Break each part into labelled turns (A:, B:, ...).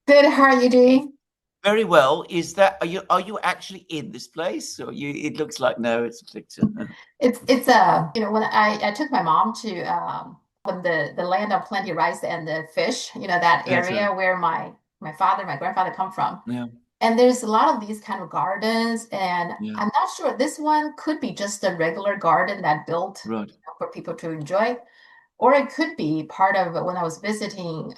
A: Good. How are you doing?
B: Very well. Is that are you actually in this place? Or you it looks like no, it's a picture.
A: It's when I took my mom to the land of plenty rice and the fish, that
B: That's
A: area where my grandfather come from.
B: yeah,
A: And there's a lot of these kind of gardens, and
B: yeah,
A: I'm not sure this one could be just a regular garden that built,
B: right.
A: for people to enjoy, or it could be part of when I was visiting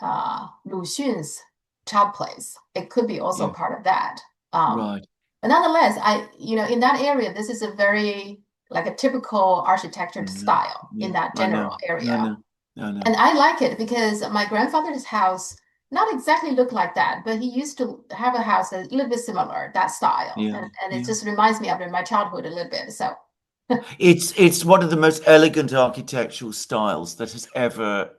A: Lu Xun's child place. It could be also
B: Yeah,
A: part of that. Um,
B: right.
A: but nonetheless, in that area, this is a very like a typical architecture
B: Yeah,
A: style in
B: yeah.
A: that
B: I know.
A: general
B: I
A: area.
B: know. I know.
A: And I like it because my grandfather's house not exactly looked like that, but he used to have a house that's a little bit similar, that style.
B: Yeah,
A: And it
B: yeah.
A: just reminds me of my childhood a little bit. So,
B: It's one of the most elegant architectural styles that has ever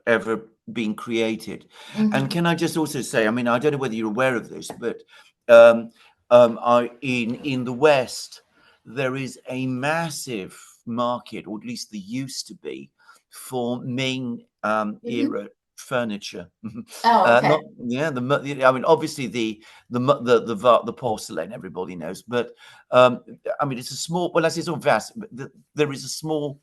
B: been created. And
A: mhm.
B: can I just also say, I mean, I don't know whether you're aware of this, but in the West there is a massive market, or at least there used to be, for Ming
A: Mhm.
B: era furniture.
A: Oh, okay.
B: Not yeah, I mean, obviously the porcelain everybody knows, but I mean, it's a small. Well, I say it's not vast, but there is a small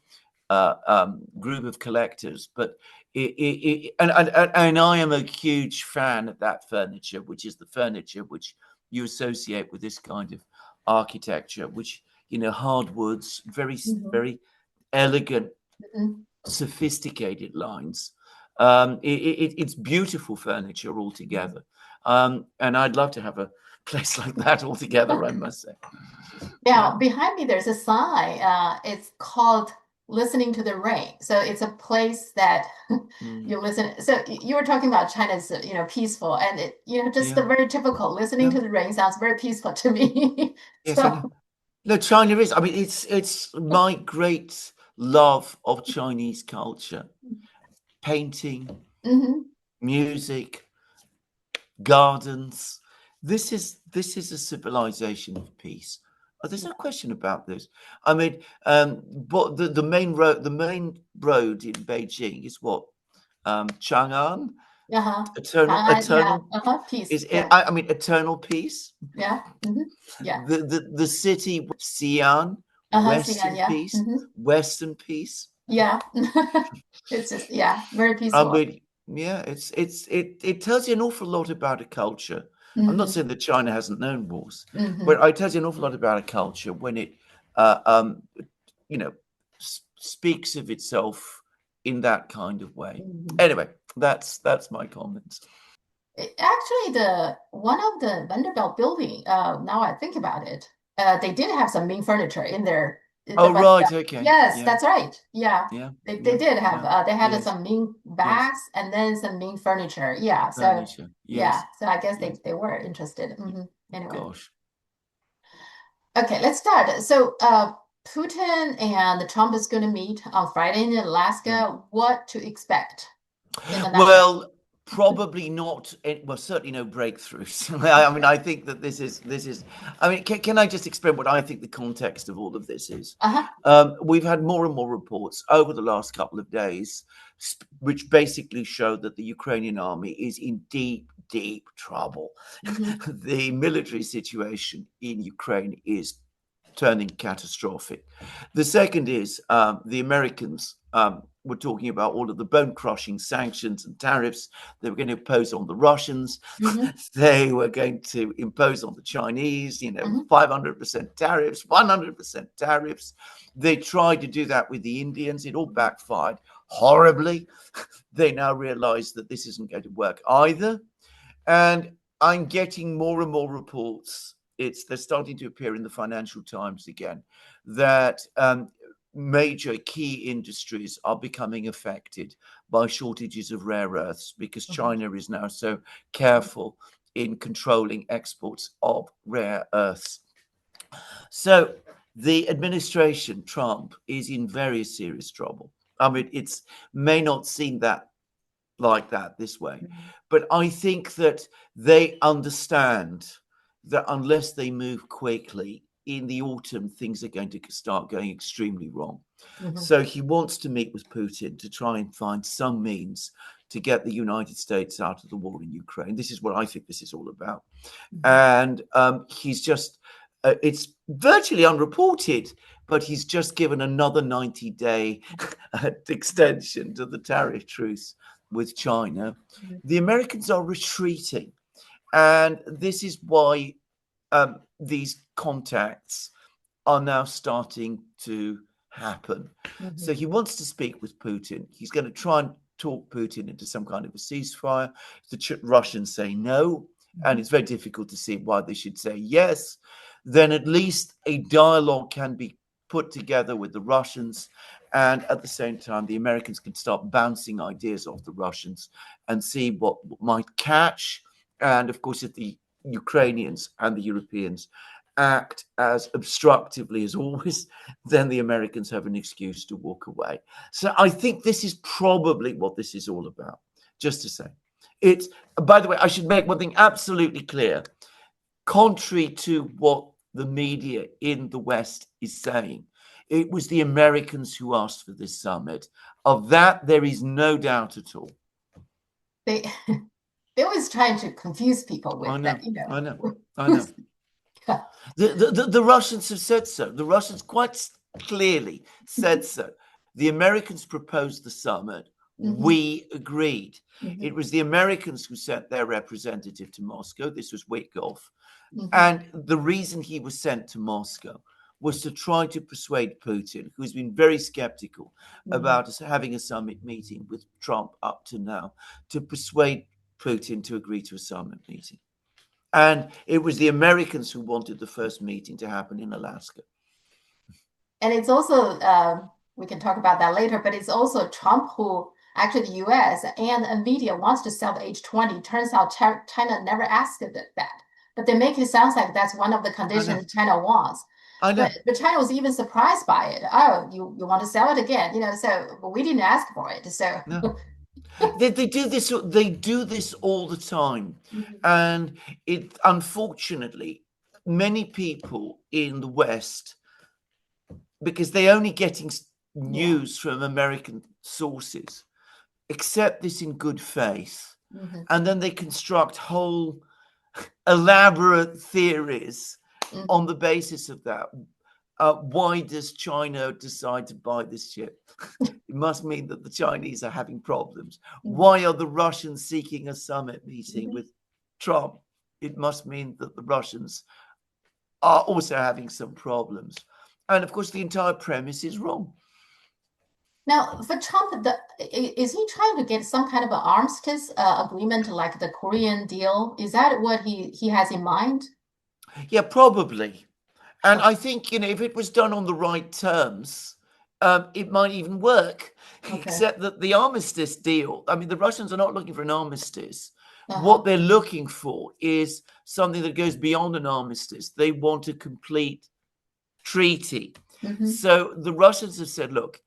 B: group of collectors. But and I am a huge fan of that furniture, which is the furniture which you associate with this kind of architecture, which hardwoods,
A: Mhm.
B: very elegant,
A: Mhm.
B: sophisticated lines. It's beautiful furniture
A: Mhm.
B: altogether, and I'd love to have a place like that altogether. I must say. Yeah.
A: Now, behind me, there's a sign. It's called Listening to the Rain. So it's a place that
B: Mm.
A: you listen. So you were talking about China's, peaceful, and just the
B: Yeah.
A: very typical listening
B: No.
A: to the rain sounds very peaceful to me.
B: Yes, I
A: So,
B: know. No, China is. I mean, it's my great love of Chinese culture: painting,
A: mhm.
B: music, gardens. This is a civilization of peace. There's no question about this. I mean, but the main road in Beijing is what, Chang'an,
A: Uh-huh. Yeah.
B: eternal
A: Uh-huh. Peace.
B: is.
A: Yeah.
B: I mean, eternal peace.
A: Yeah. Yeah.
B: The city Xi'an,
A: Uh-huh. See, yeah.
B: Western
A: Yeah.
B: peace, Western peace.
A: Yeah. It's just, yeah, very
B: I
A: peaceful.
B: mean, yeah, it tells you an awful lot about a culture. I'm not
A: Hmm.
B: saying that China hasn't known wars, but
A: Hmm.
B: it tells you an awful lot about a culture when it, uh, um, you know, speaks of itself in that kind of way.
A: Hmm.
B: Anyway, that's my comments.
A: Actually, the one of the Vanderbilt building, now I think about it, they did have some Ming furniture in there.
B: Oh,
A: But
B: right, okay,
A: yes,
B: yeah,
A: that's right. Yeah,
B: yeah,
A: they
B: yeah,
A: did have
B: yeah,
A: they had
B: yes,
A: some Ming
B: yes,
A: bags and then some Ming furniture. Yeah, so
B: furniture,
A: yeah,
B: yes,
A: so I guess
B: yes.
A: they were interested.
B: Y-
A: Anyway,
B: Gosh.
A: okay, let's start. So Putin and Trump is going to meet on Friday in
B: Yeah.
A: Alaska. What to expect in a nutshell?
B: Well, probably not. Well, certainly no breakthroughs. I mean, I think that this is. I mean, can I just explain what I think the context of all of this is?
A: Uh-huh.
B: We've had more and more reports over the last couple of days, which basically show that the Ukrainian army is in deep, deep trouble.
A: Hmm.
B: The military situation in Ukraine is turning catastrophic. The second is, the Americans were talking about all of the bone crushing sanctions and tariffs they were going to impose on the Russians.
A: Hmm.
B: They were going to impose on the Chinese,
A: Hmm.
B: 500% tariffs, 100% tariffs. They tried to do that with the Indians. It all backfired horribly. They now realize that this isn't going to work either. And I'm getting more and more reports. They're starting to appear in the Financial Times again, that major key industries are becoming affected by shortages of rare earths because
A: Hmm.
B: China is now so careful in controlling exports of rare earths. So the administration, Trump, is in very serious trouble. I mean, it's may not seem that like that this way. But I think that they understand that unless they move quickly, in the autumn, things are going to start going extremely wrong.
A: Mm-hmm.
B: So he wants to meet with Putin to try and find some means to get the United States out of the war in Ukraine. This is what I think this is all about.
A: Mm-hmm.
B: And he's just, it's virtually unreported, but he's just given another 90-day extension to the tariff truce with China.
A: Mm-hmm.
B: The Americans are retreating. And this is why these contacts are now starting to happen.
A: Mm-hmm.
B: So he wants to speak with Putin. He's going to try and talk Putin into some kind of a ceasefire. The Russians say no, and it's very difficult to see why they should say yes. Then at least a dialogue can be put together with the Russians, and at the same time, the Americans can start bouncing ideas off the Russians and see what might catch. And of course, if the Ukrainians and the Europeans act as obstructively as always, then the Americans have an excuse to walk away. So I think this is probably what this is all about. Just to say, it's, by the way, I should make one thing absolutely clear. Contrary to what the media in the West is saying, it was the Americans who asked for this summit. Of that, there is no doubt at all.
A: They always trying to confuse people with that,
B: I know. The Russians have said so. The Russians quite clearly said so. The Americans proposed the summit. We agreed. It was the Americans who sent their representative to Moscow. This was Witkoff. And the reason he was sent to Moscow was to try to persuade Putin, who's been very skeptical about us having a summit meeting with Trump up to now, to persuade Putin to agree to a summit meeting. And it was the Americans who wanted the first meeting to happen in Alaska.
A: And it's also, we can talk about that later, but it's also Trump who, actually the US and Nvidia wants to sell the H20. Turns out China never asked that. But they make it sound like that's one of the conditions China wants.
B: I know.
A: But China was even surprised by it. Oh, you want to sell it again? So but we didn't ask for it. So
B: no. They do this. They do this all the time, and it unfortunately, many people in the West, because they're only getting news from American sources, accept this in good faith, and then they construct whole elaborate theories on the basis of that. Why does China decide to buy this ship? It must mean that the Chinese are having problems. Why are the Russians seeking a summit meeting with Trump? It must mean that the Russians are also having some problems. And of course, the entire premise is wrong.
A: Now, for Trump, is he trying to get some kind of an armistice agreement like the Korean deal? Is that what he has in mind?
B: Yeah, probably. And I think, if it was done on the right terms, it might even work. Except that the armistice deal, I mean, the Russians are not looking for an armistice. What they're looking for is something that goes beyond an armistice. They want a complete treaty. So the Russians have said, look,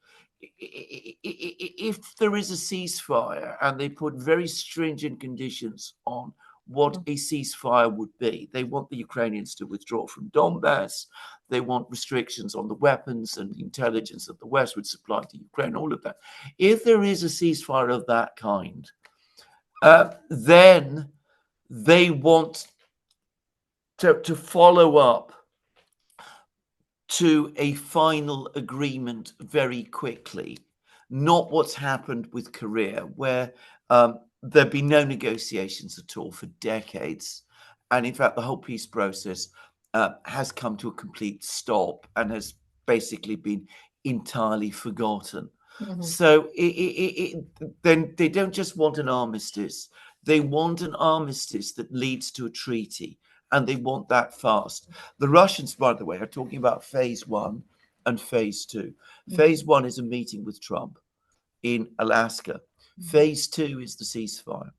B: if there is a ceasefire, and they put very stringent conditions on what a ceasefire would be. They want the Ukrainians to withdraw from Donbass. They want restrictions on the weapons and the intelligence that the West would supply to Ukraine, all of that. If there is a ceasefire of that kind, then they want to follow up to a final agreement very quickly, not what's happened with Korea, where there've been no negotiations at all for decades. And in fact, the whole peace process has come to a complete stop and has basically been entirely forgotten. So then they don't just want an armistice. They want an armistice that leads to a treaty, and they want that fast. The Russians, by the way, are talking about phase 1 and phase 2. Phase 1 is a meeting with Trump in Alaska. Phase 2 is the ceasefire,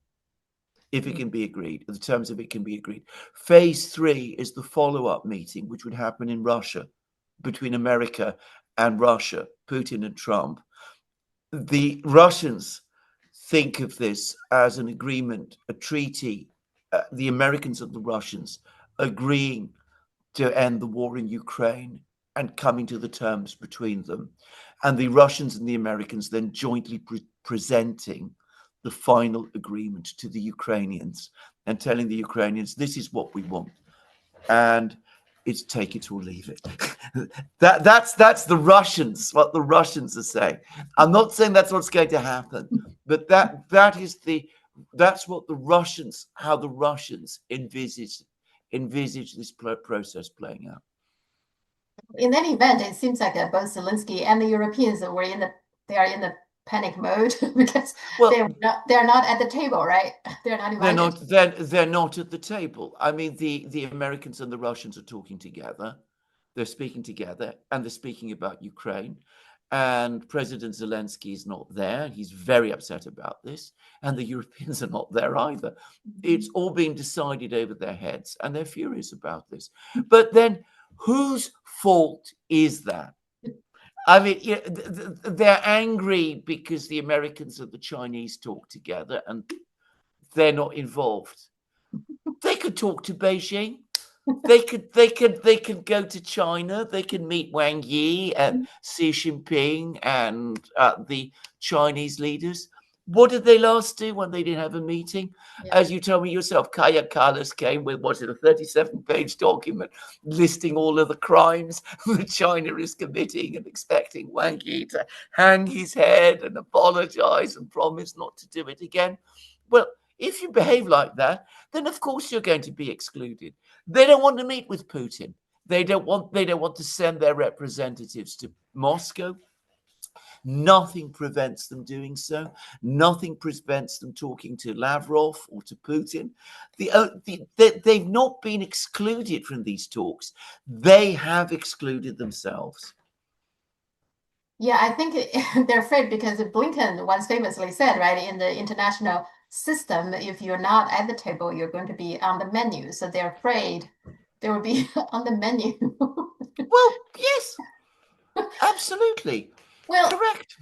B: if it can be agreed, the terms of it can be agreed. Phase 3 is the follow-up meeting, which would happen in Russia, between America and Russia, Putin and Trump. The Russians think of this as an agreement, a treaty, the Americans and the Russians agreeing to end the war in Ukraine and coming to the terms between them, and the Russians and the Americans then jointly presenting the final agreement to the Ukrainians and telling the Ukrainians, this is what we want. And it's take it or leave it. That's the Russians, what the Russians are saying. I'm not saying that's what's going to happen, but that's what the Russians, how the Russians envisage this process playing out.
A: In any event, it seems like both Zelensky and the Europeans are in the panic mode because they're not at the table, right? They're not invited.
B: They're not at the table. I mean, the Americans and the Russians are talking together. They're speaking together, and they're speaking about Ukraine. And President Zelensky is not there. He's very upset about this. And the Europeans are not there either. It's all being decided over their heads, and they're furious about this. But then whose fault is that? I mean, they're angry because the Americans and the Chinese talk together and they're not involved. They could talk to Beijing. They could go to China. They can meet Wang Yi and Xi Jinping and the Chinese leaders. What did they last do when they didn't have a meeting? Yeah. As you told me yourself, Kaya Kallas came with, a 37-page document listing all of the crimes that China is committing and expecting Wang Yi to hang his head and apologize and promise not to do it again. Well, if you behave like that, then of course you're going to be excluded. They don't want to meet with Putin. They don't want to send their representatives to Moscow. Nothing prevents them doing so. Nothing prevents them talking to Lavrov or to Putin. They've not been excluded from these talks. They have excluded themselves.
A: Yeah, I think they're afraid because Blinken once famously said, right, in the international system, if you're not at the table, you're going to be on the menu. So they're afraid they will be on the menu.
B: Well, yes, absolutely. Well, correct.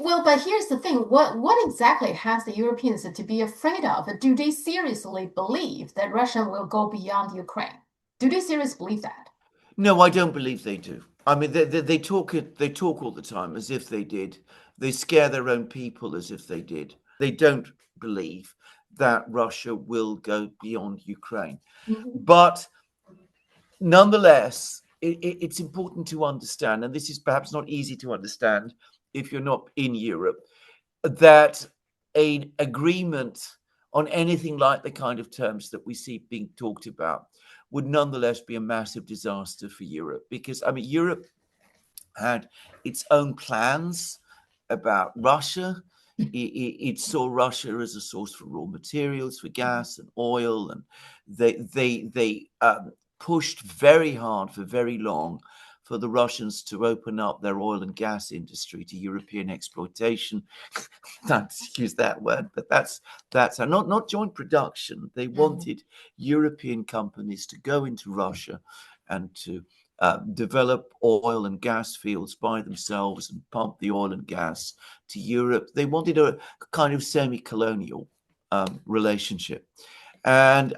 A: Well, but here's the thing. What exactly has the Europeans to be afraid of? Do they seriously believe that Russia will go beyond Ukraine? Do they seriously believe that?
B: No, I don't believe they do. I mean, they talk all the time as if they did. They scare their own people as if they did. They don't believe that Russia will go beyond Ukraine. Mm-hmm. But nonetheless, it's important to understand, and this is perhaps not easy to understand if you're not in Europe, that an agreement on anything like the kind of terms that we see being talked about would nonetheless be a massive disaster for Europe. Because, I mean, Europe had its own plans about Russia. It saw Russia as a source for raw materials, for gas and oil, and they pushed very hard for very long for the Russians to open up their oil and gas industry to European exploitation. Not to use that word, but that's not joint production. They wanted European companies to go into Russia and to develop oil and gas fields by themselves and pump the oil and gas to Europe. They wanted a kind of semi-colonial relationship. And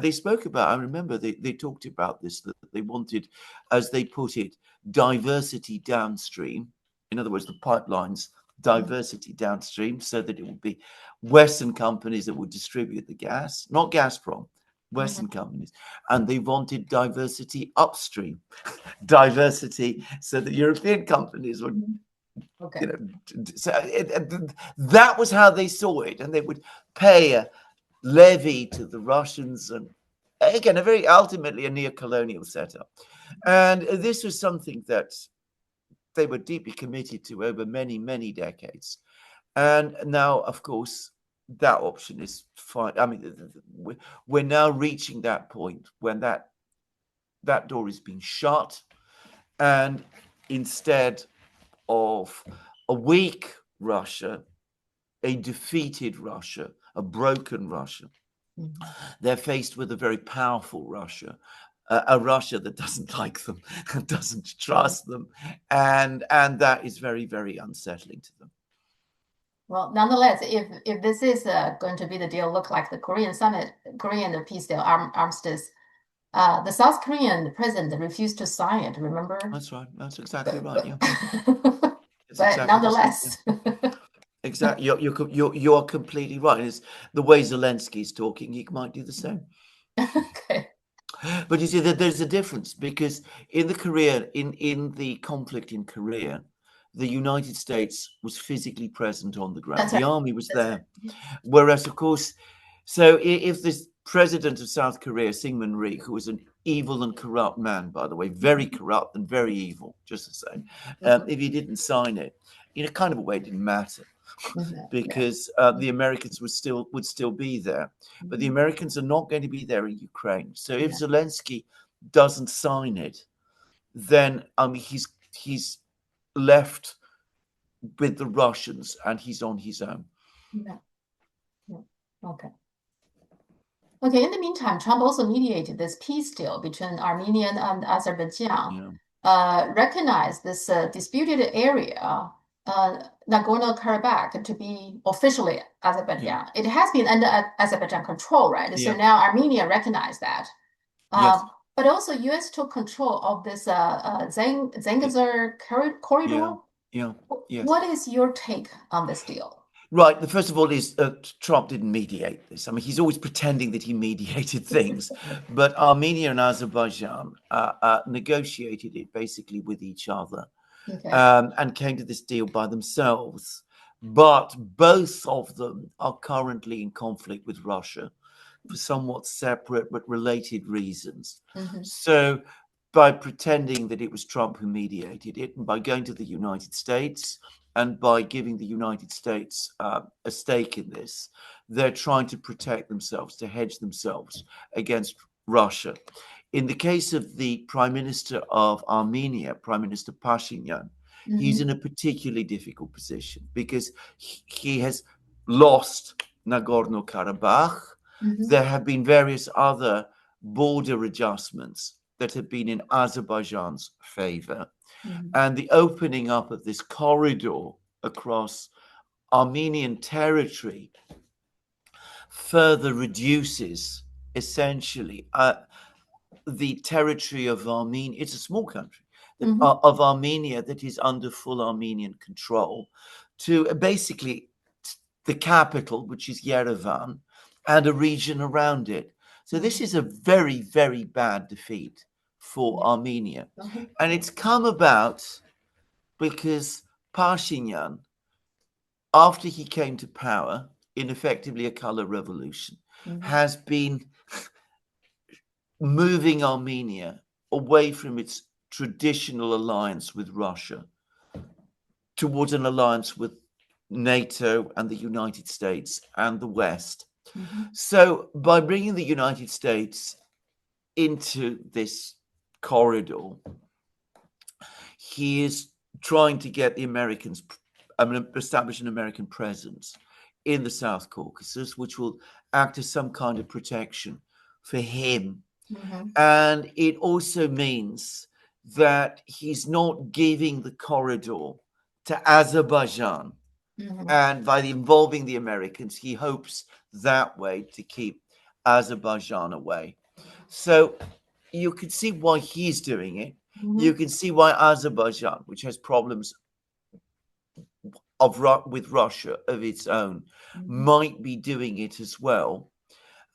B: they spoke about, I remember they talked about this, that they wanted, as they put it, diversity downstream. In other words, the pipelines, diversity downstream, so that it would be Western companies that would distribute the gas, not Gazprom, Western companies. And they wanted diversity upstream, diversity so that European companies would, that was how they saw it. And they would pay a levy to the Russians, and again, ultimately a neo-colonial setup. And this was something that they were deeply committed to over many, many decades. And now, of course, that option is fine. I mean, we're now reaching that point when that door is being shut, and instead of a weak Russia, a defeated Russia, a broken Russia, they're faced with a very powerful Russia, a Russia that doesn't like them, doesn't trust them, and that is very, very unsettling to them.
A: Well, nonetheless, if this is going to be the deal, look like the Korean summit, Korean peace deal, armistice the South Korean president refused to sign it, remember?
B: That's right. That's exactly right. Yeah, it's
A: But
B: exactly the same.
A: nonetheless.
B: Exactly. You're completely right. It's the way Zelensky's talking, he might do the same.
A: Okay.
B: But you see that there's a difference because in the conflict in Korea, the United States was physically present on the ground.
A: That's
B: The
A: right.
B: army was
A: That's
B: there.
A: right.
B: Whereas, of course, so if this president of South Korea, Syngman Rhee, who was an evil and corrupt man, by the way, very corrupt and very evil, just to say, if he didn't sign it, in a kind of a way, it didn't matter because the Americans would still be there, but the Americans are not going to be there in Ukraine. So if Zelensky doesn't sign it, then he's left with the Russians and he's on his own.
A: Yeah. Yeah. Okay. Okay, in the meantime, Trump also mediated this peace deal between Armenia and Azerbaijan, recognized this disputed area, Nagorno-Karabakh, to be officially Azerbaijan. It has been under Azerbaijan control, right? So now Armenia recognized that. But also, U.S. took control of this Zangezur corridor. What is your take on this deal?
B: Right. The first of all is Trump didn't mediate this. I mean, he's always pretending that he mediated things, but Armenia and Azerbaijan negotiated it basically with each other and came to this deal by themselves. But both of them are currently in conflict with Russia for somewhat separate but related reasons. So by pretending that it was Trump who mediated it and by going to the United States and by giving the United States a stake in this, they're trying to protect themselves, to hedge themselves against Russia. In the case of the Prime Minister of Armenia, Prime Minister Pashinyan, he's in a particularly difficult position because he has lost Nagorno-Karabakh. There have been various other border adjustments that have been in Azerbaijan's favor. And the opening up of this corridor across Armenian territory further reduces essentially the territory of Armenia. It's a small country of Armenia that is under full Armenian control to basically the capital, which is Yerevan, and a region around it. So this is a very, very bad defeat for Armenia. And it's come about because Pashinyan, after he came to power in effectively a color revolution, has been moving Armenia away from its traditional alliance with Russia towards an alliance with NATO and the United States and the West. So by bringing the United States into this corridor, he is trying to get the Americans, establish an American presence in the South Caucasus, which will act as some kind of protection for him. And it also means that he's not giving the corridor to Azerbaijan. And by involving the Americans, he hopes that way to keep Azerbaijan away. So you can see why he's doing it. You can see why Azerbaijan, which has problems with Russia of its own, might be doing it as well.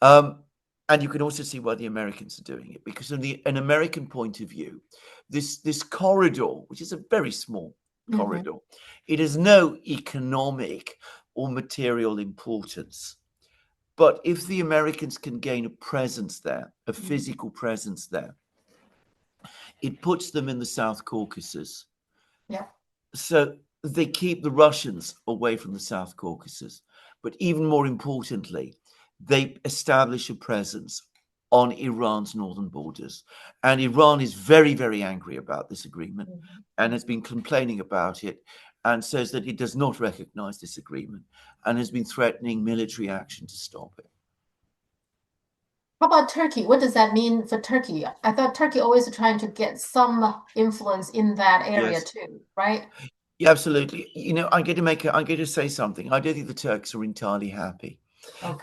B: And you can also see why the Americans are doing it, because from an American point of view, this corridor, which is a very small corridor, it has no economic or material importance. But if the Americans can gain a presence there, a physical presence there, it puts them in the South Caucasus. So they keep the Russians away from the South Caucasus. But even more importantly, they establish a presence on Iran's northern borders. And Iran is very, very angry about this agreement and has been complaining about it and says that it does not recognize this agreement and has been threatening military action to stop it.
A: How about Turkey? What does that mean for Turkey? I thought Turkey always trying to get some influence in that area too, right?
B: Yeah, absolutely. You know, I'm going to say something. I don't think the Turks are entirely happy.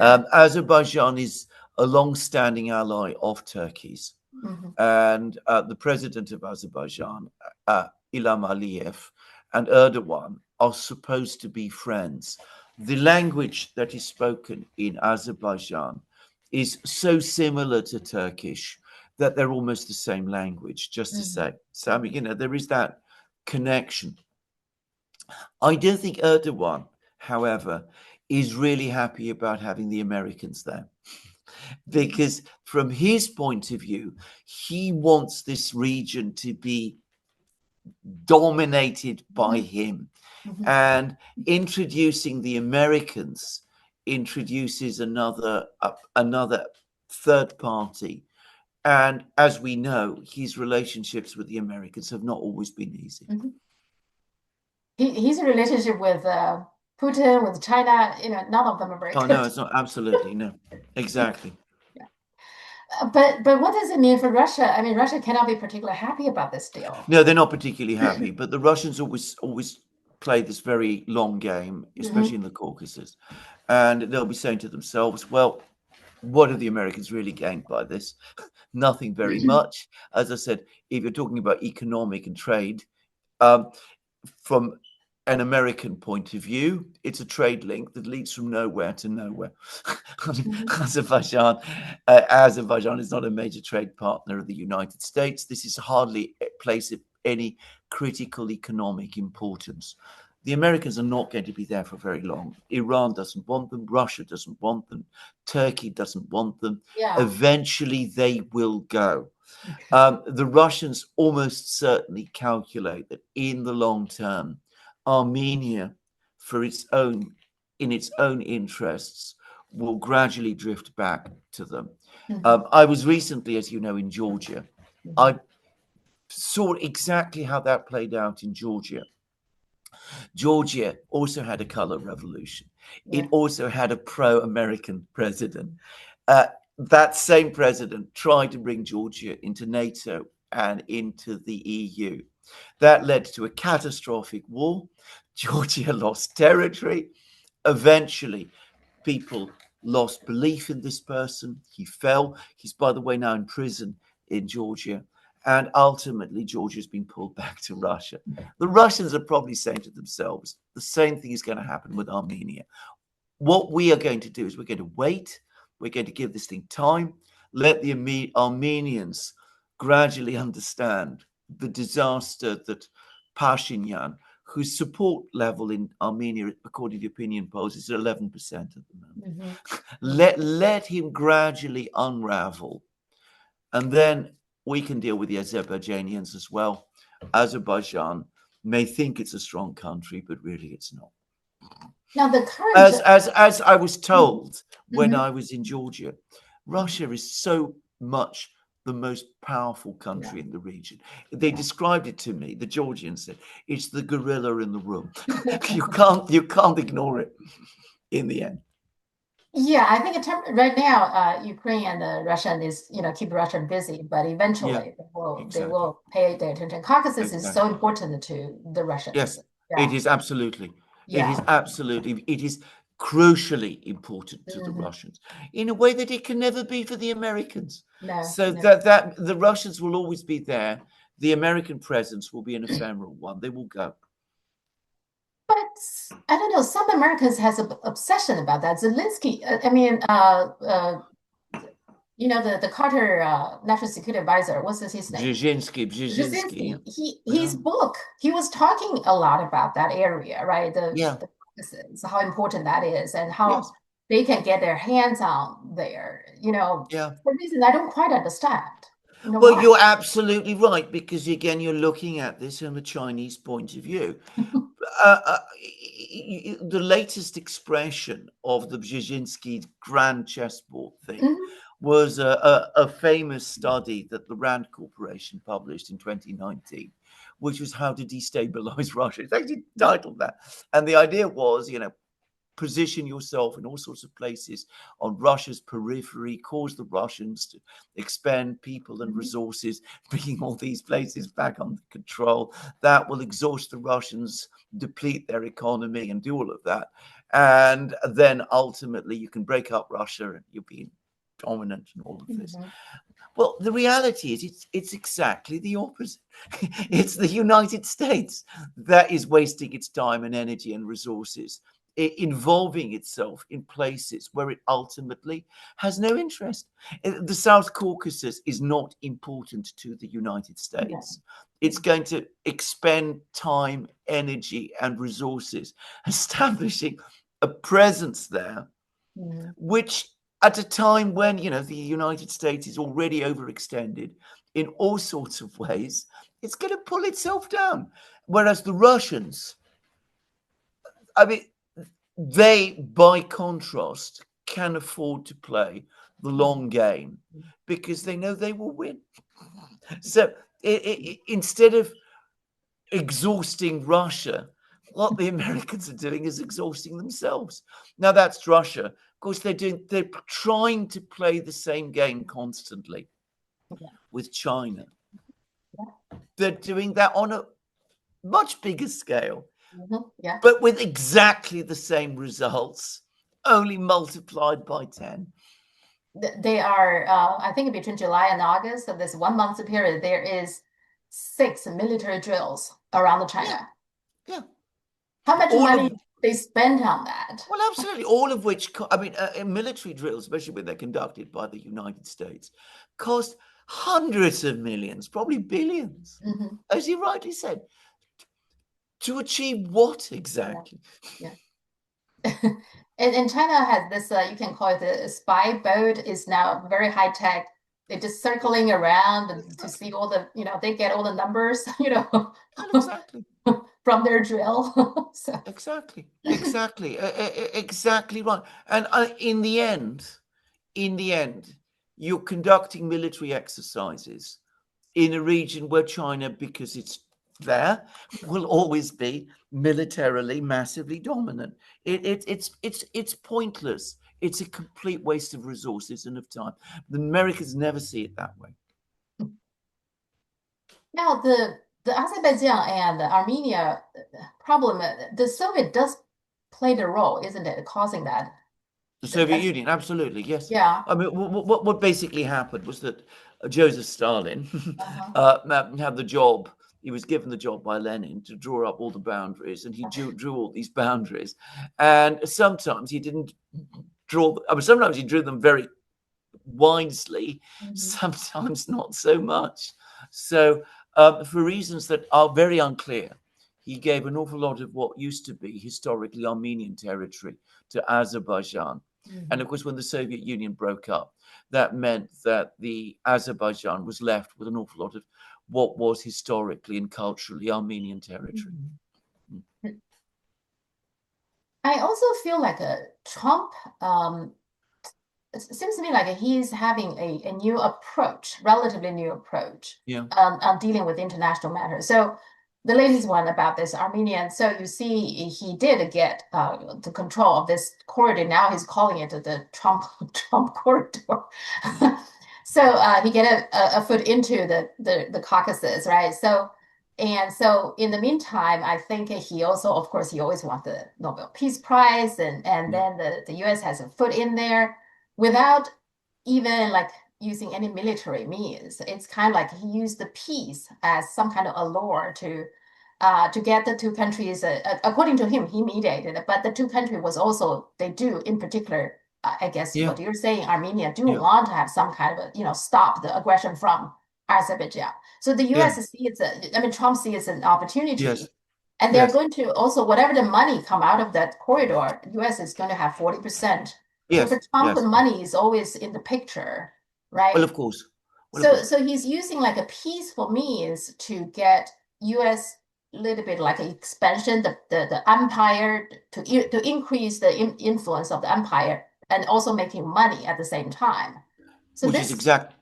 B: Azerbaijan is a long-standing ally of Turkey's.
A: Mhm.
B: And the president of Azerbaijan, Ilham Aliyev, and Erdogan are supposed to be friends. The language that is spoken in Azerbaijan is so similar to Turkish that they're almost the same language, just to
A: Mhm.
B: say. So, I mean, there is that connection. I don't think Erdogan, however, is really happy about having the Americans there, because from his point of view, he wants this region to be dominated by
A: Mhm.
B: him.
A: Mhm.
B: And introducing the Americans introduces another third party. And as we know, his relationships with the Americans have not always been easy.
A: Mhm. His relationship with Putin, with China, none of them are very
B: Oh no,
A: good.
B: it's not. Absolutely no. Exactly.
A: Yeah. But what does it mean for Russia? I mean, Russia cannot be particularly happy about this deal.
B: No, they're not particularly happy. But the Russians always play this very long game, especially
A: Hmm.
B: in the Caucasus, and they'll be saying to themselves, "Well, what have the Americans really gained by this? Nothing very much." As I said, if you're talking about economic and trade, um, from an American point of view, it's a trade link that leads from nowhere to nowhere.
A: Hmm.
B: Azerbaijan is not a major trade partner of the United States. This is hardly a place of any critical economic importance. The Americans are not going to be there for very long. Iran doesn't want them. Russia doesn't want them. Turkey doesn't want them.
A: Yeah.
B: Eventually, they will go. The Russians almost certainly calculate that in the long term, Armenia, in its own interests, will gradually drift back to them.
A: Hmm.
B: I was recently, as you know, in Georgia.
A: Hmm.
B: I saw exactly how that played out in Georgia. Georgia also had a color revolution. It
A: Yeah.
B: also had a pro-American president. Uh, that same president tried to bring Georgia into NATO and into the EU. That led to a catastrophic war. Georgia lost territory. Eventually, people lost belief in this person. He fell. He's, by the way, now in prison in Georgia. And ultimately, Georgia's been pulled back to Russia. The Russians are probably saying to themselves, the same thing is going to happen with Armenia. What we are going to do is we're going to wait. We're going to give this thing time. Let the Armenians gradually understand the disaster that Pashinyan, whose support level in Armenia, according to opinion polls, is 11% at the moment.
A: Hmm. Hmm.
B: Let him gradually unravel, and then we can deal with the Azerbaijanians as well. Azerbaijan may think it's a strong country, but really it's not.
A: Now the current.
B: As I was told when
A: Mhm.
B: I was in Georgia, Russia is so much the most powerful
A: Yeah.
B: country in the region. They
A: Yeah.
B: described it to me. The Georgians said it's the gorilla in the room. You can't ignore it in the end.
A: Yeah, I think right now, Ukraine and Russia is, keep Russia busy, but
B: Yeah,
A: eventually they
B: exactly.
A: will pay their attention. Caucasus is so
B: Exactly.
A: important to the Russians.
B: Yes, it
A: Yeah,
B: is absolutely. It is
A: yeah.
B: absolutely. It is crucially important to the
A: Hmm.
B: Russians in a way that it can never be for the Americans.
A: No,
B: So
A: no.
B: that the Russians will always be there. The American presence will be an ephemeral one. They will go.
A: But I don't know. Some Americans has an obsession about that. Zelensky, the Carter national security advisor. What's his name?
B: Brzezinski.
A: Jasinski, his
B: Yeah.
A: book, he was talking a lot about that area, right?
B: Yeah.
A: The Caucasus, how important that is, and how
B: Yes.
A: they can get their hands on there.
B: Yeah.
A: For reason I don't quite understand.
B: Well,
A: Why?
B: you're absolutely right, because again, you're looking at this from the Chinese point of view. The latest expression of the Brzezinski grand chessboard thing
A: Mhm.
B: was a famous study that the Rand Corporation published in 2019, which was how to destabilize Russia. It's actually titled that. And the idea was, position yourself in all sorts of places on Russia's periphery, cause the Russians to expend people and
A: Mhm.
B: resources, bringing all these places back under control. That will exhaust the Russians, deplete their economy, and do all of that. And then ultimately, you can break up Russia and you'll be in dominant and all of this.
A: Mm-hmm.
B: Well, the reality is it's exactly the opposite. It's the United States that is wasting its time and energy and resources involving itself in places where it ultimately has no interest. The South Caucasus is not important to the United States. It's going to expend time, energy, and resources establishing a presence there, which at a time when, the United States is already overextended in all sorts of ways, it's going to pull itself down. Whereas the Russians, I mean, they, by contrast, can afford to play the long game because they know they will win. So instead of exhausting Russia, what the Americans are doing is exhausting themselves. Now that's Russia. Of course, they're trying to play the same game constantly with China. They're doing that on a much bigger scale, but with exactly the same results, only multiplied by 10.
A: They are, I think between July and August, of this 1 month period, there is 6 military drills around China.
B: Yeah.
A: How much money they spend on that?
B: Well, absolutely. All of which, military drills, especially when they're conducted by the United States, cost hundreds of millions, probably billions, as you rightly said. To achieve what exactly?
A: Yeah. And China has this, you can call it a spy boat, is now very high tech. They're just circling around to see all the, they get all the numbers,
B: Exactly.
A: from their drill. So.
B: Exactly right. And in the end, you're conducting military exercises in a region where China, because it's there, will always be militarily massively dominant. It's pointless. It's a complete waste of resources and of time. The Americans never see it that way.
A: Now, the Azerbaijan and the Armenia problem, the Soviet does play the role, isn't it, causing that?
B: The Soviet Union, absolutely, yes.
A: Yeah.
B: I mean, what basically happened was that Joseph Stalin had the job. He was given the job by Lenin to draw up all the boundaries, and he drew all these boundaries. And sometimes he didn't draw. Sometimes he drew them very wisely. Sometimes not so much. So, for reasons that are very unclear, he gave an awful lot of what used to be historically Armenian territory to Azerbaijan. And of course, when the Soviet Union broke up, that meant that the Azerbaijan was left with an awful lot of what was historically and culturally Armenian territory.
A: I also feel like Trump, it seems to me like he's having a new approach, relatively new approach, on dealing with international matters. So the latest one about this Armenian, so you see he did get the control of this corridor. Now he's calling it the Trump corridor. So he get a foot into the Caucasus, right? So in the meantime, I think he also, of course, he always wants the Nobel Peace Prize, and then the US has a foot in there without even like using any military means. It's kind of like he used the peace as some kind of allure to get the two countries. According to him, he mediated, but the two countries was also, they do in particular. I guess what you're saying, Armenia do want to have some kind of stop the aggression from Azerbaijan. So the U.S. sees Trump sees an opportunity, and they're going to also, whatever the money come out of that corridor, the U.S. is going to have 40%. So for Trump, the money is always in the picture, right?
B: Well, of course.
A: So he's using like a peaceful means to get U.S. little bit like expansion, the empire to increase the influence of the empire, and also making money at the same time. So
B: which is exactly.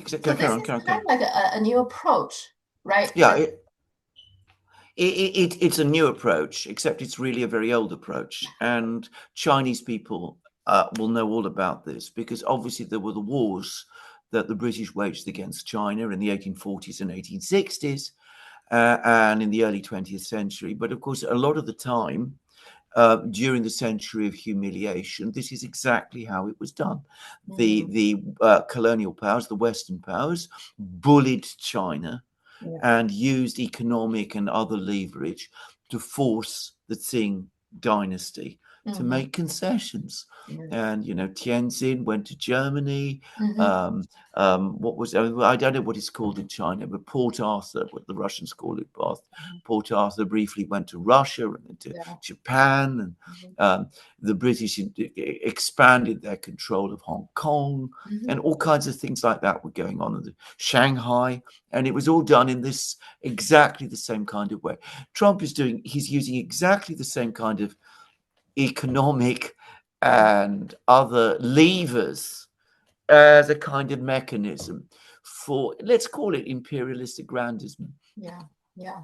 A: So this is kind of like a new approach, right?
B: Yeah, it's a new approach, except it's really a very old approach. And Chinese people will know all about this, because obviously there were the wars that the British waged against China in the 1840s and 1860s and in the early 20th century. But of course, a lot of the time, during the century of humiliation, this is exactly how it was done.
A: Mhm.
B: The colonial powers, the Western powers, bullied China
A: Yeah.
B: and used economic and other leverage to force the Qing dynasty to
A: Mhm.
B: make concessions.
A: Yeah.
B: And Tianjin went to Germany.
A: Mhm.
B: What was I don't know what it's called in China, but Port Arthur, what the Russians call it, Port Arthur briefly went to Russia and then to
A: Yeah.
B: Japan, and
A: Mhm.
B: the British expanded their control of Hong Kong,
A: Mhm.
B: and all kinds of things like that were going on in Shanghai, and it was all done in this exactly the same kind of way. He's using exactly the same kind of economic and other levers as a kind of mechanism for, let's call it, imperialist aggrandizement.
A: Yeah. Yeah.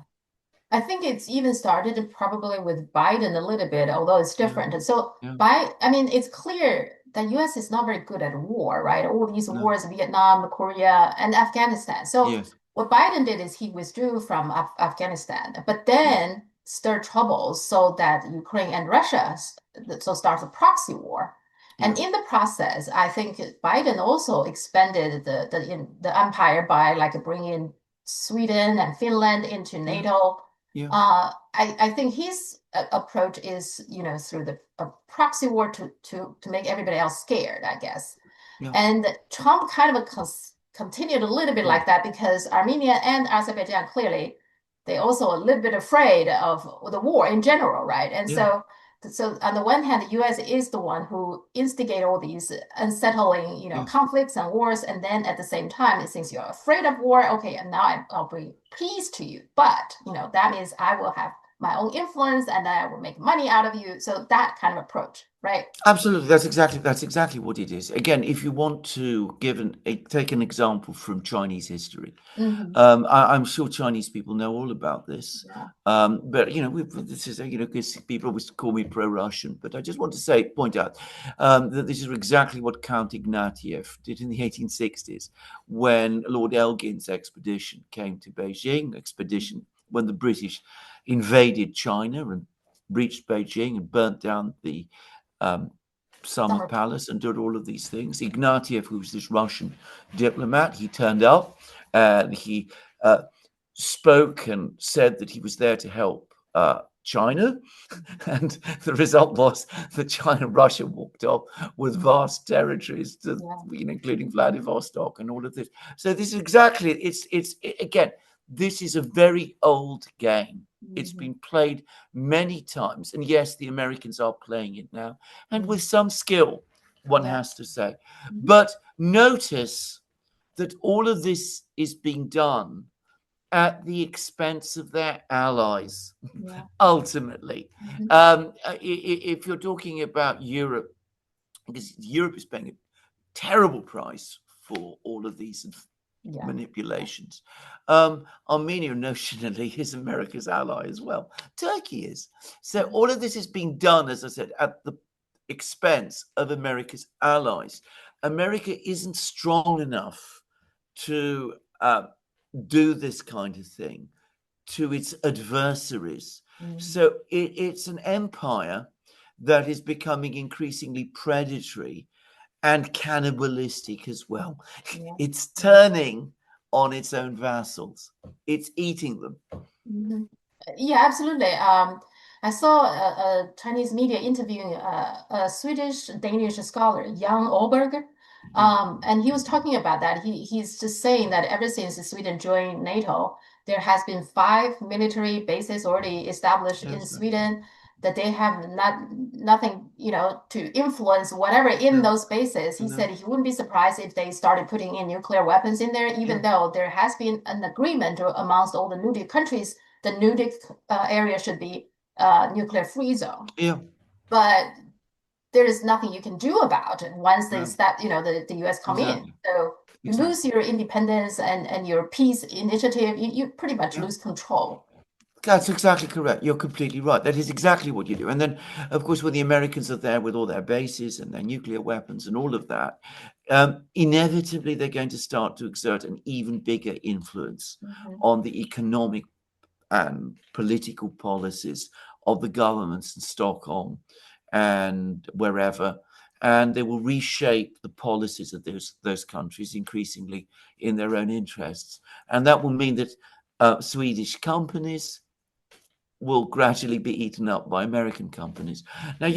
A: I think it's even started probably with Biden a little bit, although it's
B: Yeah,
A: different. So
B: yeah,
A: I mean, it's clear that US is not very good at war, right? All these
B: no,
A: wars, Vietnam, Korea, and Afghanistan. So
B: yes,
A: what Biden did is he withdrew from Afghanistan, but
B: yes,
A: then stirred troubles so that Ukraine and Russia so starts a proxy war.
B: yeah,
A: And in the process, I think Biden also expanded the empire by like bringing Sweden and Finland into
B: yeah,
A: NATO.
B: yeah,
A: I think his approach is, through the proxy war to make everybody else scared, I guess.
B: yeah,
A: And Trump kind of continued a little bit
B: yeah,
A: like that because Armenia and Azerbaijan clearly they also a little bit afraid of the war in general, right? And
B: yeah,
A: so on the one hand, the U.S. is the one who instigate all these unsettling,
B: yes.
A: conflicts and wars, and then at the same time, since you're afraid of war, okay, and now I'll bring peace to you, but that means I will have my own influence and I will make money out of you. So that kind of approach, right?
B: Absolutely, that's exactly what it is. Again, if you want to take an example from Chinese history,
A: Hmm.
B: I'm sure Chinese people know all about this,
A: Yeah.
B: but this is because people always call me pro-Russian, but I just want to point out that this is exactly what Count Ignatieff did in the 1860s when Lord Elgin's expedition came to Beijing. Expedition when the British invaded China and reached Beijing and burnt down the um, Summer
A: Summer.
B: Palace and did all of these things. Ignatieff, who was this Russian diplomat, he turned up and he spoke and said that he was there to help China. And the result was that China and Russia walked off with vast territories,
A: Yeah.
B: including Vladivostok and all of this. So this is exactly, again, this is a very old game. It's
A: Hmm.
B: been played many times. And yes, the Americans are playing it now, and with
A: Hmm.
B: some skill, one
A: Yeah.
B: has to say.
A: Hmm.
B: But notice that all of this is being done at the expense of their allies,
A: Yeah.
B: ultimately.
A: Hmm.
B: If you're talking about Europe, because Europe is paying a terrible price for all of these
A: Yeah.
B: manipulations. Armenia notionally is America's ally as well. Turkey is. So
A: Yeah.
B: all of this is being done, as I said, at the expense of America's allies. America isn't strong enough to do this kind of thing to its adversaries.
A: Hmm.
B: So it's an empire that is becoming increasingly predatory and cannibalistic as well.
A: Yeah.
B: It's turning on its own vassals. It's eating them.
A: Hmm. Yeah, absolutely. I saw a Chinese media interviewing a Swedish Danish scholar, Jan Oberg,
B: Mm,
A: and he was talking about that. He's just saying that ever since Sweden joined NATO, there has been 5 military bases already established in
B: that's right.
A: Sweden. That they have nothing, to influence whatever in
B: No,
A: those bases. He
B: no,
A: said he wouldn't be surprised if they started putting in nuclear weapons in there,
B: yeah,
A: even though there has been an agreement amongst all the Nordic countries the Nordic area should be nuclear free zone.
B: yeah,
A: But there is nothing you can do about it once they
B: no,
A: start, the US come in.
B: exactly,
A: So you lose
B: exactly.
A: your independence and your peace initiative, you pretty much
B: Yeah.
A: lose control.
B: That's exactly correct. You're completely right. That is exactly what you do. And then, of course, when the Americans are there with all their bases and their nuclear weapons and all of that, inevitably they're going to start to exert an even bigger influence
A: Mhm.
B: on the economic and political policies of the governments in Stockholm and wherever, and they will reshape the policies of those countries increasingly in their own interests. And that will mean that Swedish companies will gradually be eaten up by American companies. Now,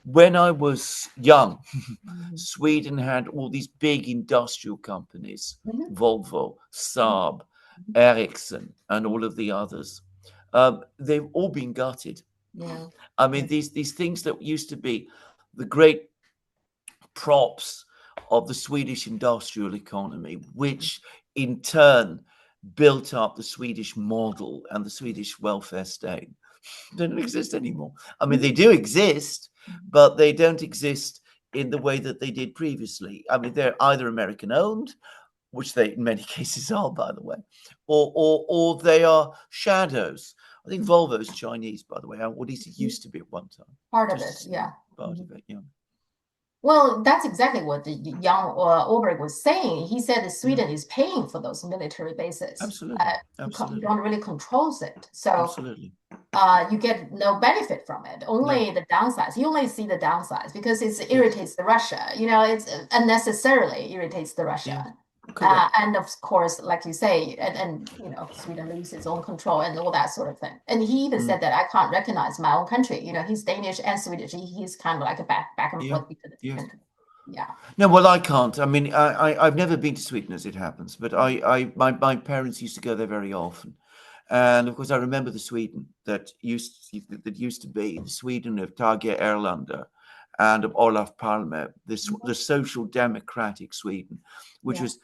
B: when I was young, Sweden had all these big industrial companies, Volvo, Saab, Ericsson, and all of the others. They've all been gutted.
A: Yeah.
B: I mean, these things that used to be the great props of the Swedish industrial economy, which in turn built up the Swedish model and the Swedish welfare state, don't exist anymore. I mean, they do exist, but they don't exist in the way that they did previously. I mean, they're either American owned, which they in many cases are, by the way, or they are shadows. I think Volvo is Chinese, by the way, or at least it used to be at one time.
A: Part of it, yeah.
B: Part of it, yeah.
A: Well, that's exactly what the young Oberg was saying. He said that Sweden is paying for those military bases.
B: Absolutely.
A: You don't really control it. So
B: absolutely.
A: You get no benefit from it, only the downsides. You only see the downsides because it irritates the Russia. It's unnecessarily irritates the Russia. And of course, like you say, and Sweden loses its own control and all that sort of thing. And he even said that I can't recognize my own country. He's Danish and Swedish. He's kind of like a back and forth between the two countries. Yeah.
B: No, well, I can't. I mean, I've never been to Sweden, as it happens, but my parents used to go there very often. And of course, I remember the Sweden that used to be the Sweden of Tage Erlander and of Olof Palme, the social democratic Sweden, which was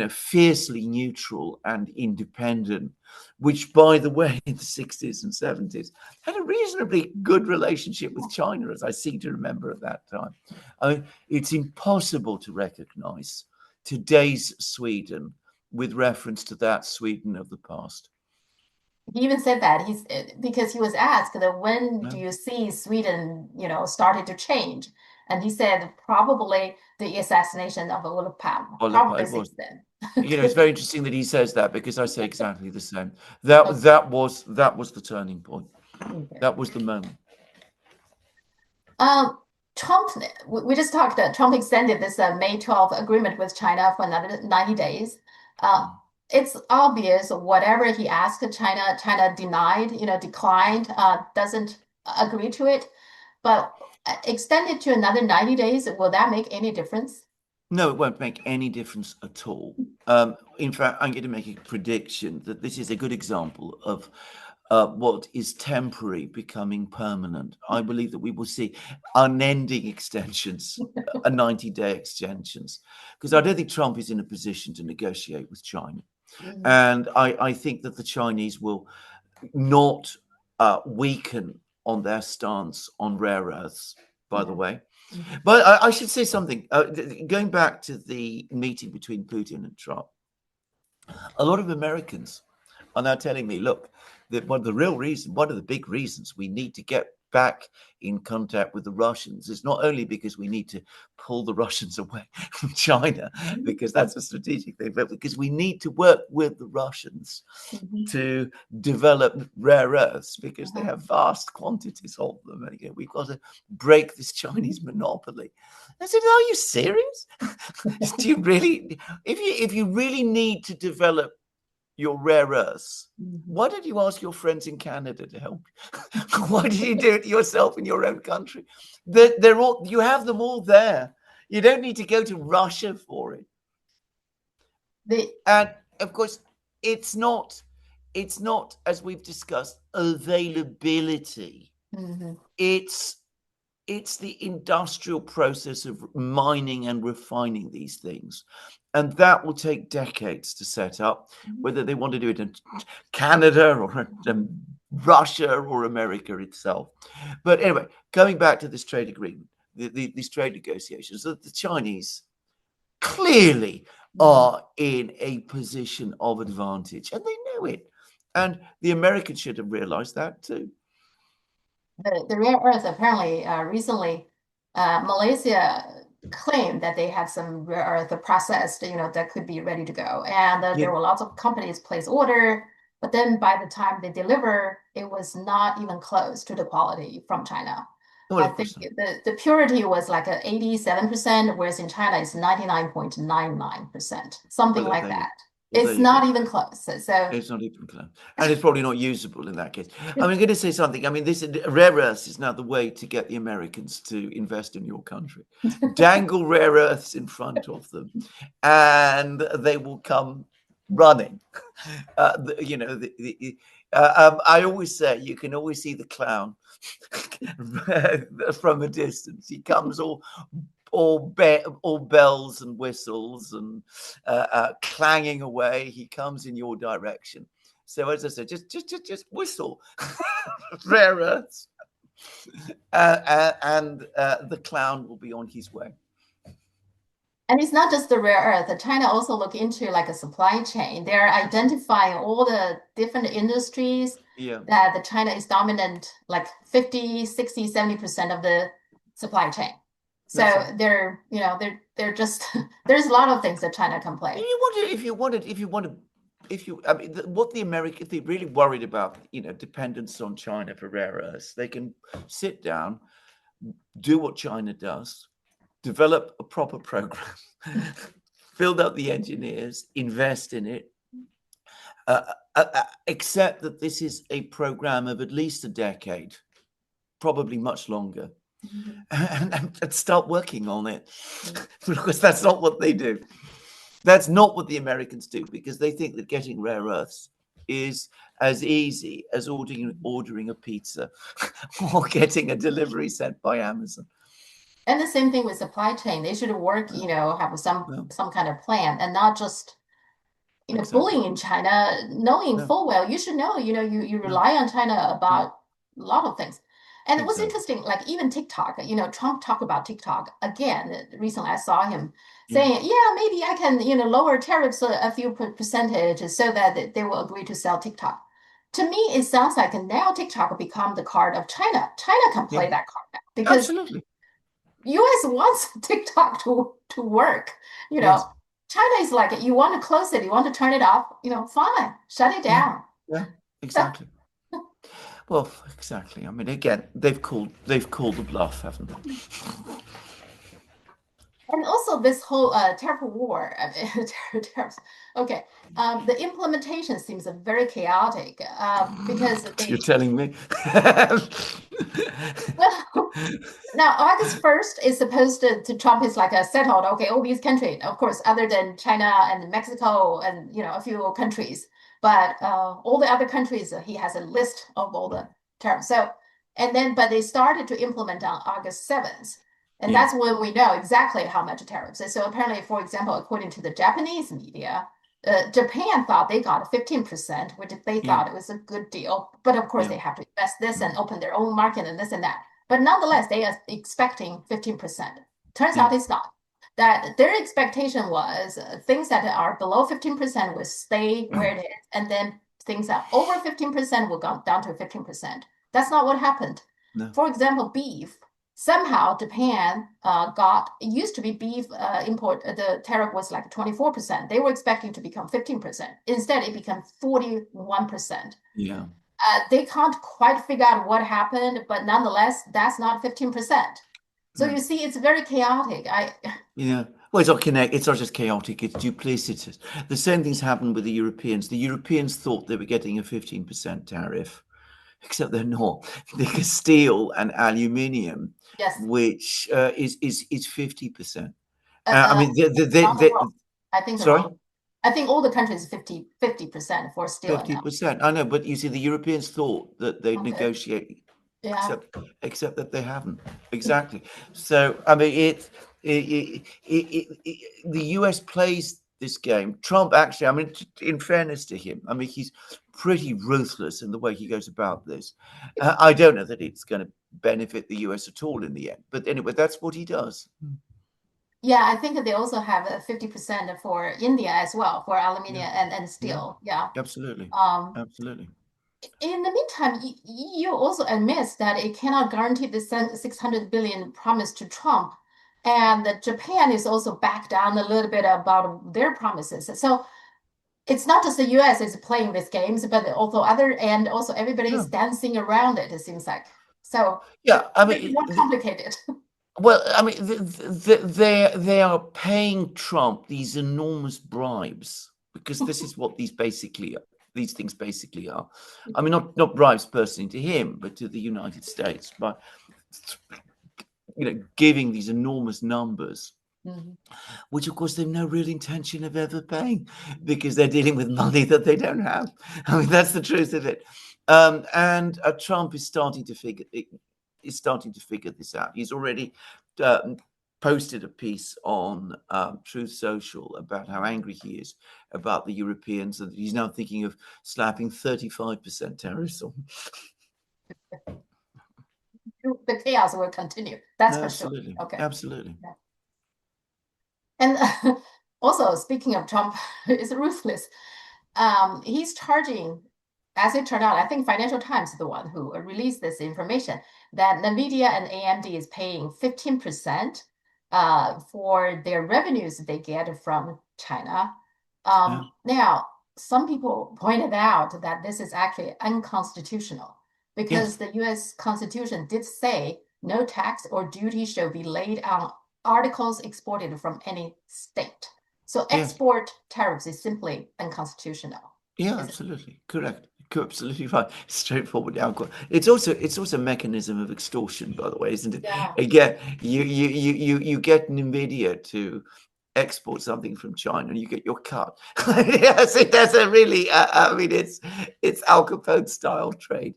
B: fiercely neutral and independent, which, by the way, in the 60s and 70s had a reasonably good relationship with China, as I seem to remember at that time. I mean, it's impossible to recognize today's Sweden with reference to that Sweden of the past.
A: He even said that because he was asked that when do you see Sweden, started to change, and he said probably the assassination of Olof Palme. Probably since then.
B: It's very interesting that he says that because I say exactly the same. That was the turning point. Okay. That was the moment.
A: Trump, we just talked that Trump extended this May 12th agreement with China for another 90 days. It's obvious whatever he asked China denied, declined, doesn't agree to it. But extended to another 90 days, will that make any difference?
B: No, it won't make any difference at all. In fact, I'm going to make a prediction that this is a good example of what is temporary becoming permanent. I believe that we will see unending extensions, 90-day extensions, because I don't think Trump is in a position to negotiate with China. And I think that the Chinese will not weaken on their stance on rare earths, by the way. But I should say something. Going back to the meeting between Putin and Trump, a lot of Americans are now telling me, look, that one of the big reasons we need to get back in contact with the Russians is not only because we need to pull the Russians away from China, because that's a strategic thing, but because we need to work with the Russians to develop rare earths, because they have vast quantities of them. And again, we've got to break this Chinese monopoly. I said, are you serious? Do you really, if you really need to develop your rare earths, why did you ask your friends in Canada to help you? Why did you do it yourself in your own country? You have them all there. You don't need to go to Russia for it. And of course, it's not, as we've discussed, availability. It's the industrial process of mining and refining these things. And that will take decades to set up, whether they want to do it in Canada or in Russia or America itself. But anyway, coming back to this trade agreement, these trade negotiations, the Chinese clearly are in a position of advantage, and they know it. And the Americans should have realized that too.
A: The rare earth, apparently, recently, Malaysia claimed that they had some rare earth processed, that could be ready to go. And there were lots of companies place order. But then by the time they deliver, it was not even close to the quality from China.
B: Well,
A: I
B: of
A: think
B: course not.
A: the purity was like a 87%, whereas in China it's 99.99%, something
B: Well,
A: like
B: there you,
A: that.
B: well, there
A: It's
B: you go.
A: not even close. So
B: It's not even close. And it's probably not usable in that case. I'm going to say something. I mean, this rare earths is now the way to get the Americans to invest in your country. Dangle rare earths in front of them, and they will come running. You know, I always say you can always see the clown from a distance. He comes all bells and whistles and clanging away. He comes in your direction. So as I said, just whistle, rare earths, and the clown will be on his way.
A: and it's not just the rare earth. China also look into like a supply chain. They're identifying all the different industries
B: Yeah,
A: that the China is dominant, like 50, 60, 70% of the supply chain. So
B: that's right.
A: they're just there's a lot of things that China can
B: If
A: play.
B: you wanted, if you wanted, if you wanted, if you, I mean, what the American, if they're really worried about, dependence on China for rare earths, they can sit down, do what China does, develop a proper program, build up the engineers, invest in it, accept that this is a program of at least a decade, probably much longer,
A: Mhm.
B: and start working on it. Because that's not what they do. That's not what the Americans do, because they think that getting rare earths is as easy as ordering a pizza or getting a delivery sent by Amazon.
A: And the same thing with supply chain. They should work,
B: Yeah,
A: have some
B: yeah,
A: some kind of plan and not just
B: exactly.
A: bullying in China, knowing
B: No,
A: full well, you should know, you
B: no,
A: rely on China
B: yeah,
A: about a lot of things. And it was
B: exactly.
A: interesting, like even TikTok, Trump talked about TikTok again. Recently, I saw him
B: Yeah,
A: saying, yeah, maybe I can, lower tariffs a few percentage so that they will agree to sell TikTok. To me, it sounds like now TikTok will become the card of China. China can
B: yeah,
A: play that card now because
B: absolutely.
A: US wants TikTok to work. You
B: Yes,
A: know, China is like, you want to close it, you want to turn it off, fine, shut it
B: yeah,
A: down.
B: yeah, exactly. Well, exactly. I mean, again, they've called the bluff, haven't they?
A: And also this whole tariff war, tariffs. Okay, the implementation seems very chaotic because
B: You're
A: they,
B: telling me.
A: well, now August 1st is supposed to Trump is like a settled, okay, all these countries, of course, other than China and Mexico and a few countries, but all the other countries, he has a list of all the terms. So, and then, but they started to implement on August 7th. And
B: Yeah,
A: that's when we know exactly how much tariffs. And so apparently, for example, according to the Japanese media, Japan thought they got 15%, which they
B: yeah,
A: thought it was a good deal. But of course,
B: yeah,
A: they have to invest this and
B: mm,
A: open their own market and this and that. But nonetheless, they are expecting 15%. Turns
B: yeah,
A: out it's not. That their expectation was things that are below 15% will stay where it is, and then things that over 15% will go down to 15%. That's not what happened.
B: no,
A: For example, beef. Somehow Japan it used to be beef import, the tariff was like 24%. They were expecting to become 15%. Instead, it became 41%.
B: yeah,
A: They can't quite figure out what happened, but nonetheless, that's not 15%. So
B: no.
A: you see, it's very chaotic.
B: Yeah. Well, it's not connect. It's not just chaotic. It's duplicitous. The same things happened with the Europeans. The Europeans thought they were getting a 15% tariff, except they're not. Because steel and aluminium,
A: Yes,
B: which is 50%.
A: uh,
B: I
A: uh,
B: mean,
A: around the world, I think
B: sorry,
A: around, I think all the countries 50% for steel and now.
B: 50%. I know, but you see, the Europeans thought that they'd
A: Okay.
B: negotiate,
A: Yeah.
B: except that they haven't. Exactly. So I mean, the US plays this game. Trump actually, I mean, in fairness to him, I mean, he's pretty ruthless in the way he goes about this. I don't know that it's going to benefit the US at all in the end, but anyway, that's what he does.
A: Yeah, I think they also have a 50% for India as well for
B: Yeah,
A: aluminium and
B: yeah,
A: steel. Yeah.
B: absolutely,
A: Um,
B: absolutely.
A: in the meantime, EU also admits that it cannot guarantee the 600 billion promised to Trump, and that Japan is also back down a little bit about their promises. So it's not just the US is playing these games, but also everybody is
B: Yeah.
A: dancing around it, it seems like. So
B: Yeah, I
A: make it
B: mean,
A: more complicated.
B: well, I mean, they are paying Trump these enormous bribes because this is what these basically are. These things basically are. I mean, not bribes personally to him, but to the United States by giving these enormous numbers,
A: Mhm.
B: which of course they've no real intention of ever paying because they're dealing with money that they don't have. I mean, that's the truth of it. And Trump is starting to figure this out. He's already posted a piece on Truth Social about how angry he is about the Europeans, and he's now thinking of slapping 35% tariffs on.
A: The chaos will continue. That's for sure.
B: Absolutely,
A: Okay.
B: absolutely.
A: Yeah. And also, speaking of Trump, is ruthless. He's charging, as it turned out, I think Financial Times is the one who released this information that Nvidia and AMD is paying 15% for their revenues they get from China.
B: Yeah.
A: Now, some people pointed out that this is actually unconstitutional because
B: Yes.
A: the US Constitution did say no tax or duty shall be laid on articles exported from any state. So
B: Yes.
A: export tariffs is simply unconstitutional.
B: Yeah, absolutely. Correct. Absolutely right. Straightforward outcome. It's also a mechanism of extortion, by the way, isn't it?
A: Yeah.
B: Again, you get Nvidia to export something from China and you get your cut. Yes, that's a really I mean it's Al Capone style trade.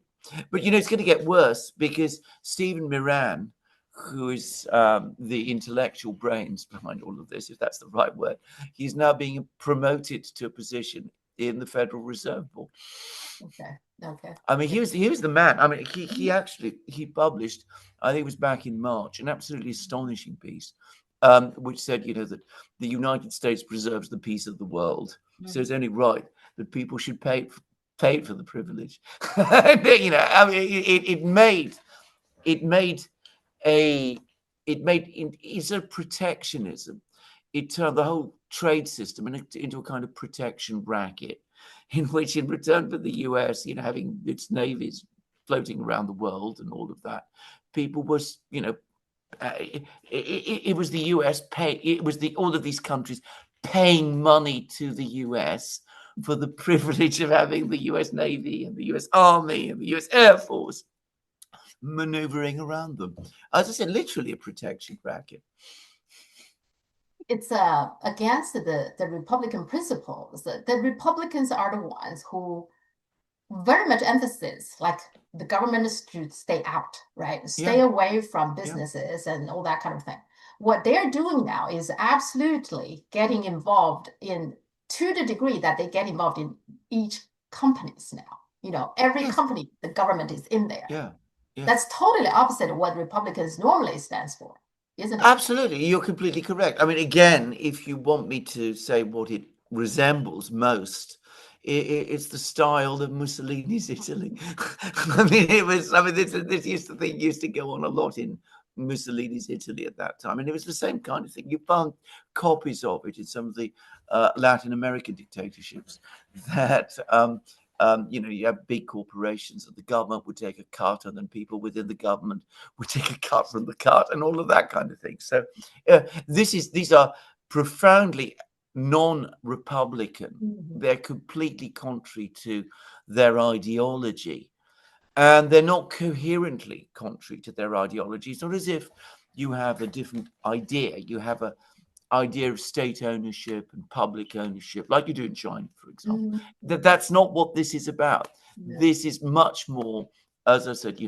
B: But it's going to get worse because Stephen Miran, who is the intellectual brains behind all of this, if that's the right word, he's now being promoted to a position in the Federal Reserve Board.
A: Okay. Okay.
B: I mean, he was the man. I mean, he published, I think it was back in March, an absolutely astonishing piece, which said, that the United States preserves the peace of the world. So it's only right that people should pay for the privilege. I mean, it's a protectionism. It turned the whole trade system into a kind of protection bracket, in which, in return for the US, having its navies floating around the world and all of that, people was, it was the US it was all of these countries paying money to the US for the privilege of having the US Navy and the US Army and the US Air Force maneuvering around them. As I said, literally a protection bracket.
A: It's against the Republican principles. The Republicans are the ones who very much emphasis like the government should stay out, right? Stay
B: Yeah,
A: away from
B: yeah.
A: businesses and all that kind of thing. What they're doing now is absolutely getting involved in, to the degree that they get involved in each companies now. Every
B: Yes.
A: company, the government is in there.
B: Yeah. Yes.
A: That's totally opposite of what Republicans normally stands for, isn't it?
B: Absolutely. You're completely correct. I mean, again, if you want me to say what it resembles most, it's the style of Mussolini's Italy. I mean, this used to go on a lot in Mussolini's Italy at that time, and it was the same kind of thing. You found copies of it in some of the Latin American dictatorships that you have big corporations and the government would take a cut, and then people within the government would take a cut from the cut, and all of that kind of thing. So these are profoundly non-Republican. They're completely contrary to their ideology, and they're not coherently contrary to their ideology. It's not as if you have a different idea. You have a idea of state ownership and public ownership, like you do in China, for example. That's not what this is about.
A: Yeah.
B: This is much more, as I said,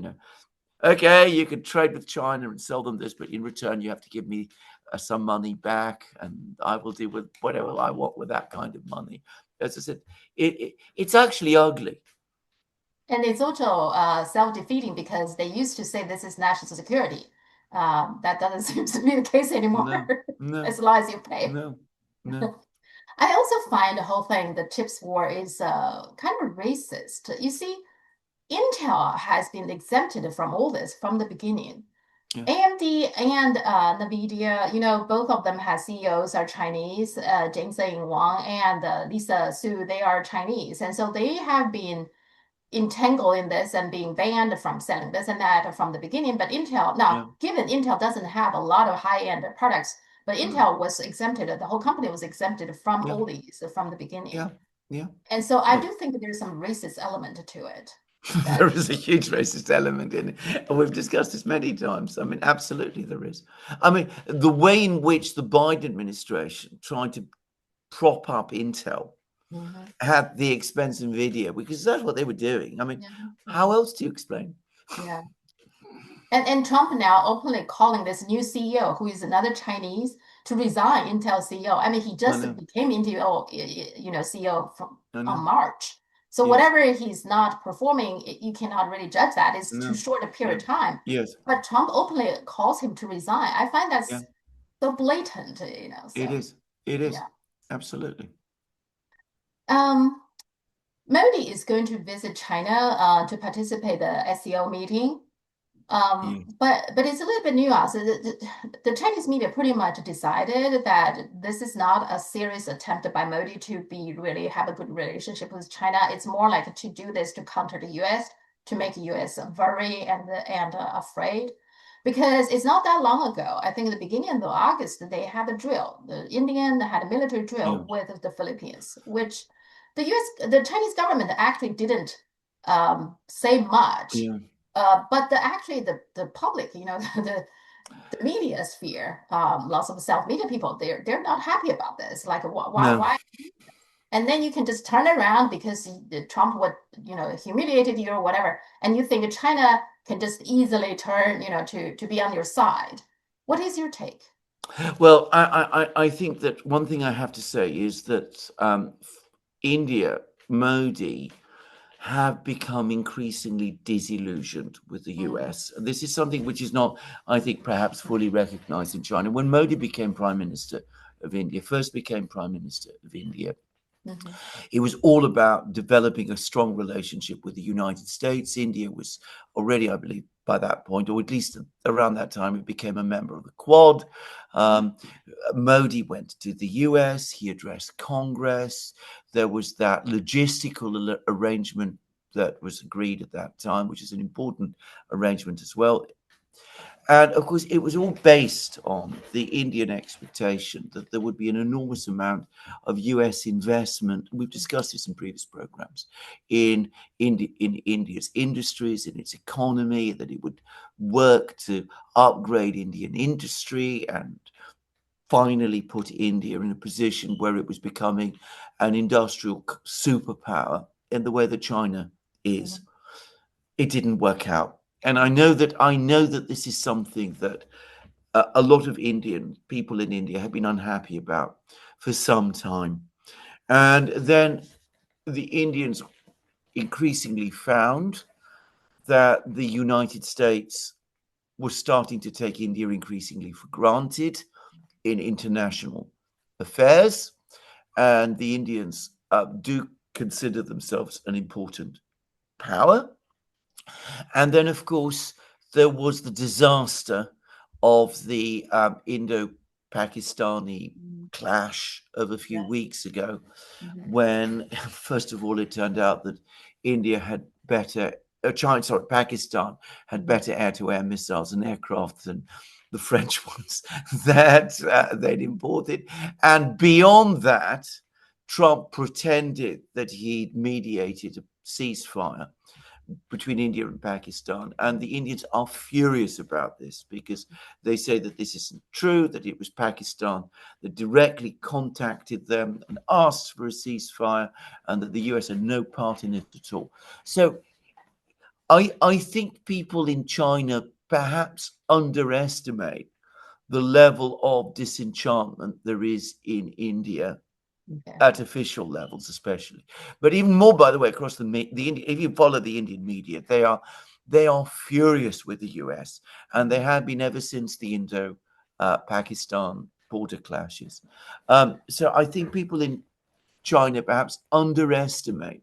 B: okay, you can trade with China and sell them this, but in return, you have to give me some money back, and I will deal with whatever I want with that kind of money. As I said, it's actually ugly.
A: And it's also self-defeating because they used to say this is national security. That doesn't seem to be the case anymore, as long as you pay.
B: No.
A: I also find the whole thing, the chips war, is kind of racist. You see, Intel has been exempted from all this from the beginning.
B: Yeah.
A: AMD and Nvidia, both of them have CEOs are Chinese, Jensen Huang and Lisa Su, they are Chinese. And so they have been entangled in this and being banned from selling this and that from the beginning. But Intel,
B: Yeah.
A: now, given Intel doesn't have a lot of high-end products, but
B: Mm.
A: Intel was exempted, the whole company was exempted from
B: Yeah.
A: all these from the beginning.
B: Yeah. Yeah.
A: And so I
B: But
A: do think there's some racist element to it.
B: there
A: That
B: is a huge racist element in it. And we've discussed this many times. I mean, absolutely there is. I mean, the way in which the Biden administration tried to prop up Intel
A: Mhm.
B: at the expense of Nvidia, because that's what they were doing. I mean,
A: Yeah.
B: how
A: Yeah.
B: else do you explain?
A: Yeah. And Trump now openly calling this new CEO, who is another Chinese, to resign Intel CEO. I mean, he
B: I
A: just
B: know.
A: became Intel, CEO
B: I
A: on
B: know.
A: March. So
B: Yes.
A: whatever he's not performing, you cannot really judge that. It's too
B: No.
A: short a period
B: No.
A: of time.
B: Yes.
A: But Trump openly calls him to resign. I find
B: Yeah.
A: that's so blatant,
B: It
A: So
B: is. It is.
A: yeah.
B: Absolutely.
A: Um, Modi is going to visit China to participate the SEO meeting.
B: Yeah.
A: But it's a little bit nuanced. The Chinese media pretty much decided that this is not a serious attempt by Modi to be really have a good relationship with China. It's more like to do this to counter the U.S., to make the U.S. worry and afraid. Because it's not that long ago. I think at the beginning of August, they had a drill. The Indian had a military
B: Yeah.
A: drill with the Philippines, which the Chinese government actually didn't say much.
B: Yeah.
A: But actually, the public, the media sphere, lots of self media people, they're not happy about this. Like,
B: No.
A: why? And then you can just turn around because Trump would, humiliated you or whatever, and you think China can just easily turn, to be on your side. What is your take?
B: Well, I think that one thing I have to say is that India, Modi, have become increasingly disillusioned with the
A: Mm-hmm.
B: US. This is something which is not, I think, perhaps fully recognized in China. When Modi became Prime Minister of India, first became Prime Minister of India,
A: Mm-hmm.
B: it was all about developing a strong relationship with the United States. India was already, I believe, by that point, or at least around that time, it became a member of the Quad. Um, Modi went to the US, he addressed Congress. There was that logistical arrangement that was agreed at that time, which is an important arrangement as well. And of course, it was all based on the Indian expectation that there would be an enormous amount of US investment. We've discussed this in previous programs in India's industries, in its economy, that it would work to upgrade Indian industry and finally put India in a position where it was becoming an industrial superpower in the way that China is.
A: Mm-hmm.
B: It didn't work out. And I know that this is something that a lot of Indian people in India have been unhappy about for some time. And then the Indians increasingly found that the United States was starting to take India increasingly for granted in international affairs. And the Indians do consider themselves an important power. And then, of course, there was the disaster of the Indo-Pakistani clash of a few
A: Yeah.
B: weeks ago,
A: Mm-hmm.
B: when, first of all, it turned out that India had better, Pakistan had
A: Mm-hmm.
B: better air-to-air missiles and aircraft than the French ones that they'd imported. And beyond that, Trump pretended that he'd mediated a ceasefire between India and Pakistan. And the Indians are furious about this because they say that this isn't true, that it was Pakistan that directly contacted them and asked for a ceasefire, and that the US had no part in it at all. So I think people in China perhaps underestimate the level of disenchantment there is in India
A: Okay.
B: at official levels, especially, but even more, by the way, across if you follow the Indian media, they are furious with the US, and they have been ever since the Indo-Pakistan border clashes. So I think people in China perhaps underestimate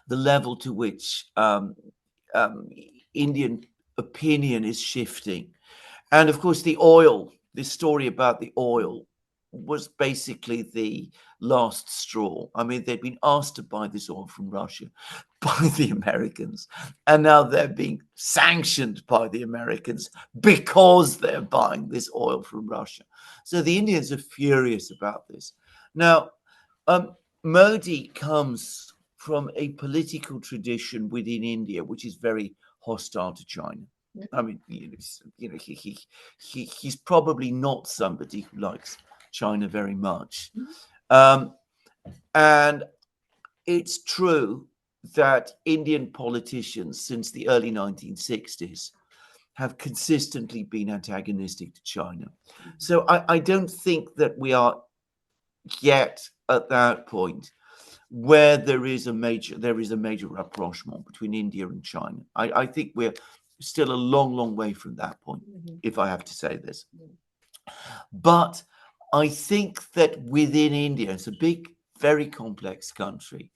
B: the level to which um, Indian opinion is shifting. And of course, the oil, this story about the oil was basically the last straw. I mean, they'd been asked to buy this oil from Russia by the Americans, and now they're being sanctioned by the Americans because they're buying this oil from Russia. So the Indians are furious about this. Now, Modi comes from a political tradition within India, which is very hostile to China. I mean, he's probably not somebody who likes China very much. And it's true that Indian politicians since the early 1960s have consistently been antagonistic to China. So I don't think that we are yet at that point where there is a major rapprochement between India and China. I think we're still a long way from that point, if I have to say this. But I think that within India, it's a big, very complex country.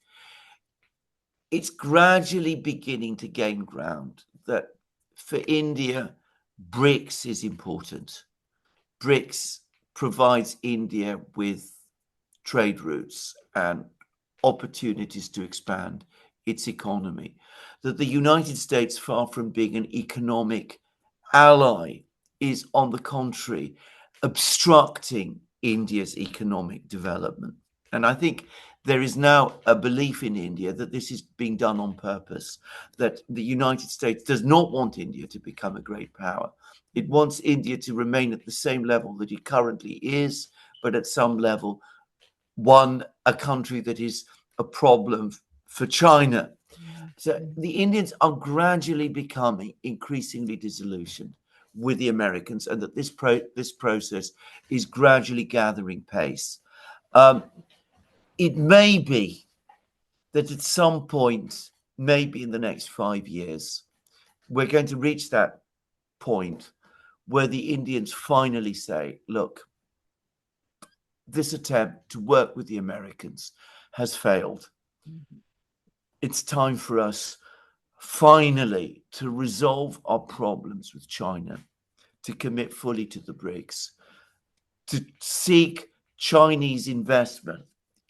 B: It's gradually beginning to gain ground that for India, BRICS is important. BRICS provides India with trade routes and opportunities to expand its economy. That the United States, far from being an economic ally, is on the contrary obstructing India's economic development. And I think there is now a belief in India that this is being done on purpose, that the United States does not want India to become a great power. It wants India to remain at the same level that it currently is, but at some level, a country that is a problem for China. So the Indians are gradually becoming increasingly disillusioned with the Americans, and that this process is gradually gathering pace. It may be that at some point, maybe in the next 5 years, we're going to reach that point where the Indians finally say, look, this attempt to work with the Americans has failed. It's time for us finally to resolve our problems with China, to commit fully to the BRICS, to seek Chinese investment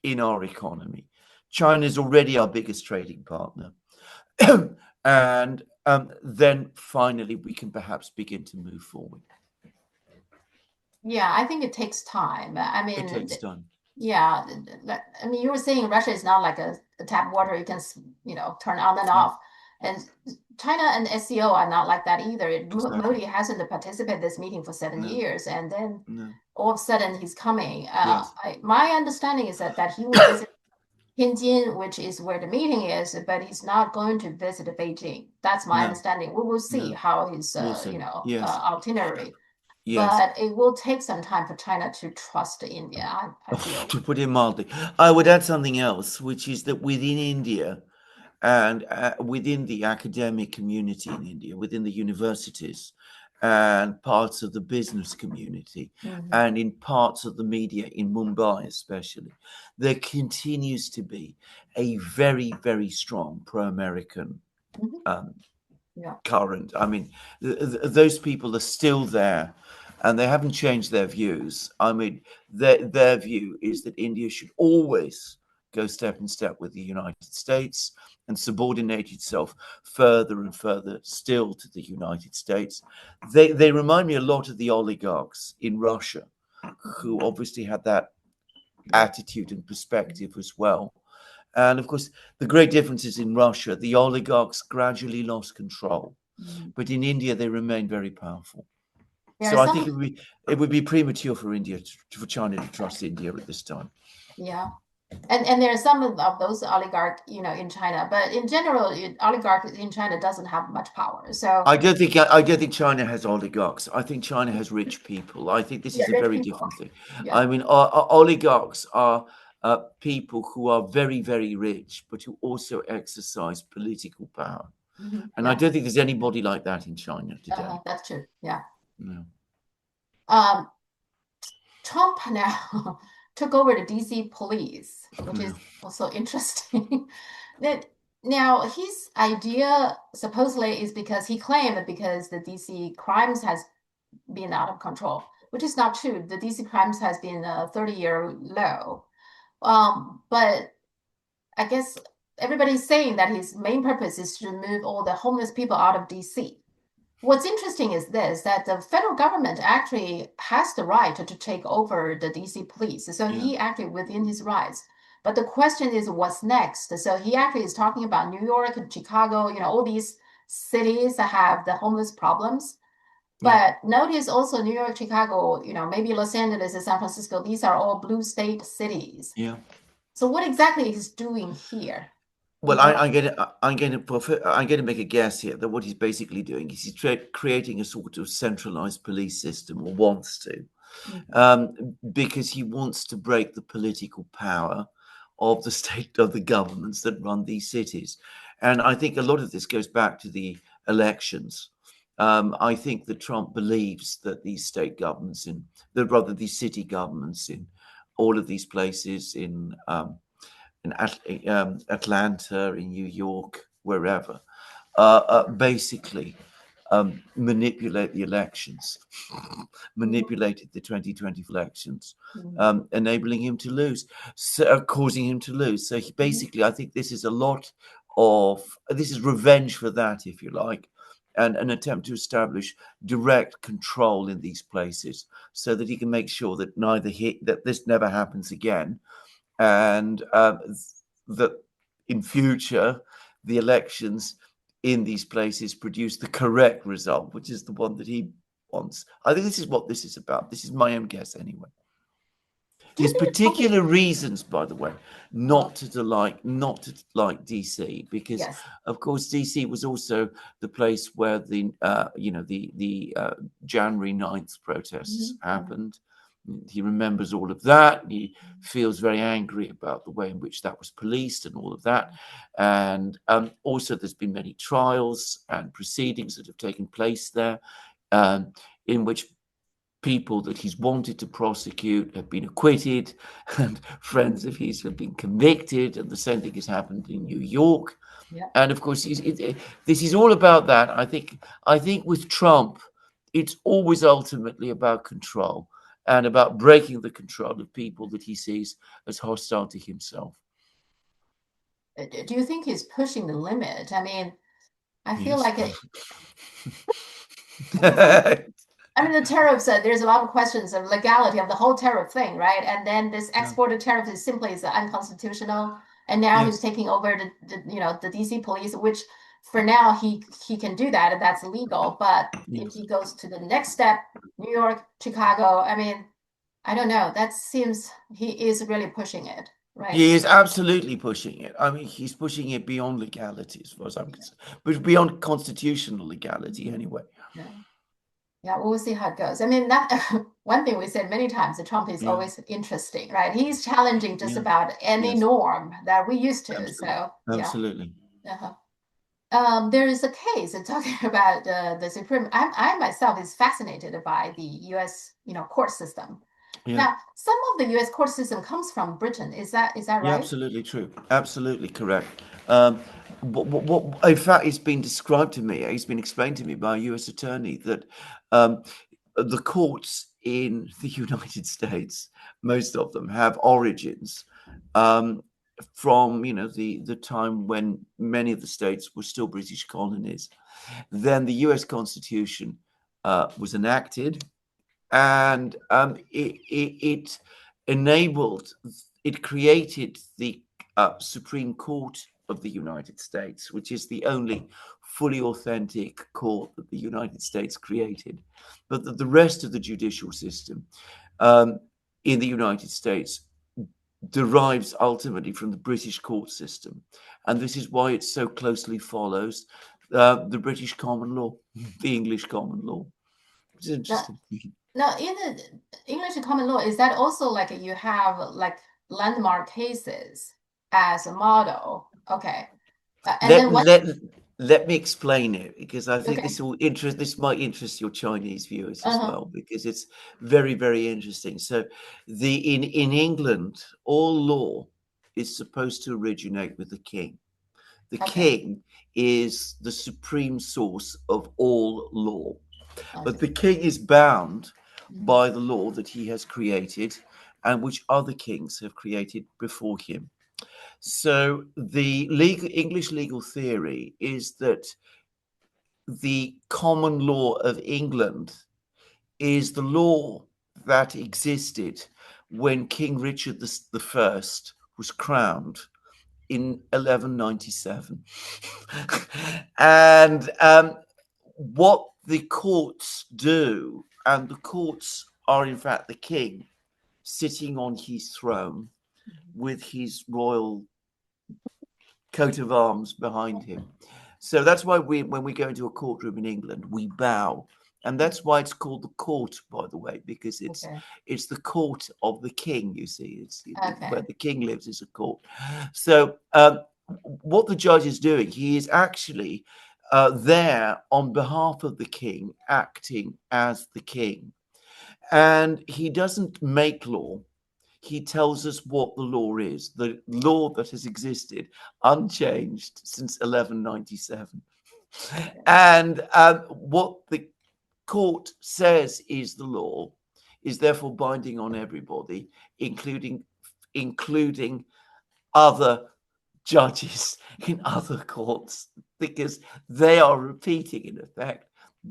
B: in our economy. China is already our biggest trading partner. And then finally we can perhaps begin to move forward.
A: Yeah, I think it takes time. I mean,
B: it takes time.
A: Yeah, I mean, you were saying Russia is not like a tap water you can, turn on and off. And China and SCO are not like that either.
B: Exactly.
A: Modi hasn't participated in this meeting for 7 years, and then all of a sudden he's coming.
B: Yes.
A: My understanding is that he will visit Tianjin, which is where the meeting is, but he's not going to visit Beijing. That's my understanding. We will see how his,
B: Yes.
A: itinerary.
B: Yes.
A: But it will take some time for China to trust India, I feel.
B: To put it mildly, I would add something else, which is that within India and within the academic community in India, within the universities and parts of the business community, and in parts of the media in Mumbai especially, there continues to be a very, very strong pro-American current. I mean, those people are still there, and they haven't changed their views. I mean, their view is that India should always go step in step with the United States and subordinate itself further and further still to the United States. They remind me a lot of the oligarchs in Russia, who obviously had that attitude and perspective as well. And of course, the great difference is in Russia, the oligarchs gradually lost control, but in India, they remain very powerful. So I think it would be premature for for China to trust India at this time.
A: Yeah. And there are some of those oligarchs, in China, but in general, oligarchs in China doesn't have much power. So
B: I don't think China has oligarchs. I think China has rich people. I think this is a very different thing. Yeah. I mean, oligarchs are people who are very, very rich, but who also exercise political power. And I don't think there's anybody like that in China today.
A: That's true. Yeah.
B: No.
A: Trump now took over the DC police, which is also interesting. That Now, his idea supposedly is because he claimed that because the DC crimes has been out of control, which is not true. The DC crimes has been a 30-year low. But I guess everybody's saying that his main purpose is to remove all the homeless people out of DC. What's interesting is this, that the federal government actually has the right to take over the DC police. So
B: Yeah,
A: he actually within his rights. But the question is what's next? So he actually is talking about New York and Chicago, all these cities that have the homeless problems.
B: yeah,
A: But notice also New York, Chicago, maybe Los Angeles and San Francisco, these are all blue state cities.
B: yeah.
A: So what exactly is doing here?
B: Well, I'm going to make a guess here that what he's basically doing is he's creating a sort of centralized police system, or wants to,
A: Mhm.
B: because he wants to break the political power of the state of the governments that run these cities. And I think a lot of this goes back to the elections. I think that Trump believes that these state governments rather these city governments in all of these places in Atlanta, in New York, wherever, basically manipulate the elections, manipulated the 2020 elections,
A: Mhm.
B: enabling him to lose, so, causing him to lose. So he
A: Mhm.
B: basically, I think this is a lot of this is revenge for that, if you like, and an attempt to establish direct control in these places, so that he can make sure that that this never happens again, and that in future the elections in these places produce the correct result, which is the one that he wants. I think this is what this is about. This is my own guess anyway.
A: Do you
B: His
A: think it's something?
B: particular reasons, by the way,
A: Uh-huh.
B: not to like DC, because
A: Yes.
B: of course DC was also the place where the January 9th protests
A: Mhm. Mhm.
B: happened. He remembers all of that. He feels very angry about the way in which that was policed and all of that. And also, there's been many trials and proceedings that have taken place there, um, in which people that he's wanted to prosecute have been acquitted, and friends of his have been convicted, and the same thing has happened in New York.
A: Yeah.
B: And of course, this is all about that. I think with Trump, it's always ultimately about control and about breaking the control of people that he sees as hostile to himself.
A: Do you think he's pushing the limit? I mean, I feel
B: Yes.
A: like the tariffs, there's a lot of questions of legality of the whole tariff thing, right? And then this
B: Yeah.
A: exported tariff is simply is unconstitutional. And now he's
B: Yes.
A: taking over the DC police, which for now he can do that and that's legal. But if
B: Yes.
A: he goes to the next step, New York, Chicago, I don't know. That seems he is really pushing it, right?
B: He is absolutely pushing it. I mean, he's pushing it beyond legality, as far as I'm concerned, but beyond constitutional legality,
A: Mhm.
B: anyway.
A: Yeah. Yeah, we'll see how it goes. I mean, that one thing we said many times, that Trump is
B: Yeah,
A: always interesting, right? He's challenging just
B: yeah,
A: about any
B: yes,
A: norm that we used to.
B: absolutely,
A: So, yeah.
B: absolutely.
A: Uh-huh. There is a case talking about the Supreme. I myself is fascinated by the U.S. Court system.
B: Yeah,
A: Now, some of the U.S. court system comes from Britain. Is that
B: yeah,
A: right?
B: absolutely true, absolutely correct. In fact, it's been described to me, it's been explained to me by a U.S. attorney that um, the courts in the United States, most of them have origins um, from the time when many of the states were still British colonies. Then the U.S. Constitution was enacted, and it enabled, it created the Supreme Court of the United States, which is the only fully authentic court that the United States created. But the rest of the judicial system um, in the United States derives ultimately from the British court system. And this is why it so closely follows the British common law, the English common law, which is
A: Now,
B: interesting.
A: now, in the English common law, is that also like you have like landmark cases as a model? Okay. And
B: Let
A: then what?
B: let let me explain it, because I think
A: Okay.
B: this might interest your Chinese viewers as
A: Uh-huh.
B: well, because it's very, very interesting. So the in England, all law is supposed to originate with the king. The
A: Okay.
B: king is the supreme source of all law.
A: I
B: But
A: see.
B: the king is bound
A: Mhm.
B: by the law that he has created and which other kings have created before him. So the English legal theory is that the common law of England is the law that existed when King Richard the First was crowned in 1197. And what the courts do, and the courts are in fact the king sitting on his throne with his royal coat of arms behind him. So that's why when we go into a courtroom in England, we bow. And that's why it's called the court, by the way, because
A: Okay.
B: it's the court of the king. You see, it's where
A: Okay.
B: the king lives is a court. So what the judge is doing, he is actually there on behalf of the king, acting as the king, and he doesn't make law. He tells us what the law is, the law that has existed unchanged since 1197.
A: Okay.
B: And what the court says is the law is therefore binding on everybody, including other judges in other courts, because they are repeating, in effect,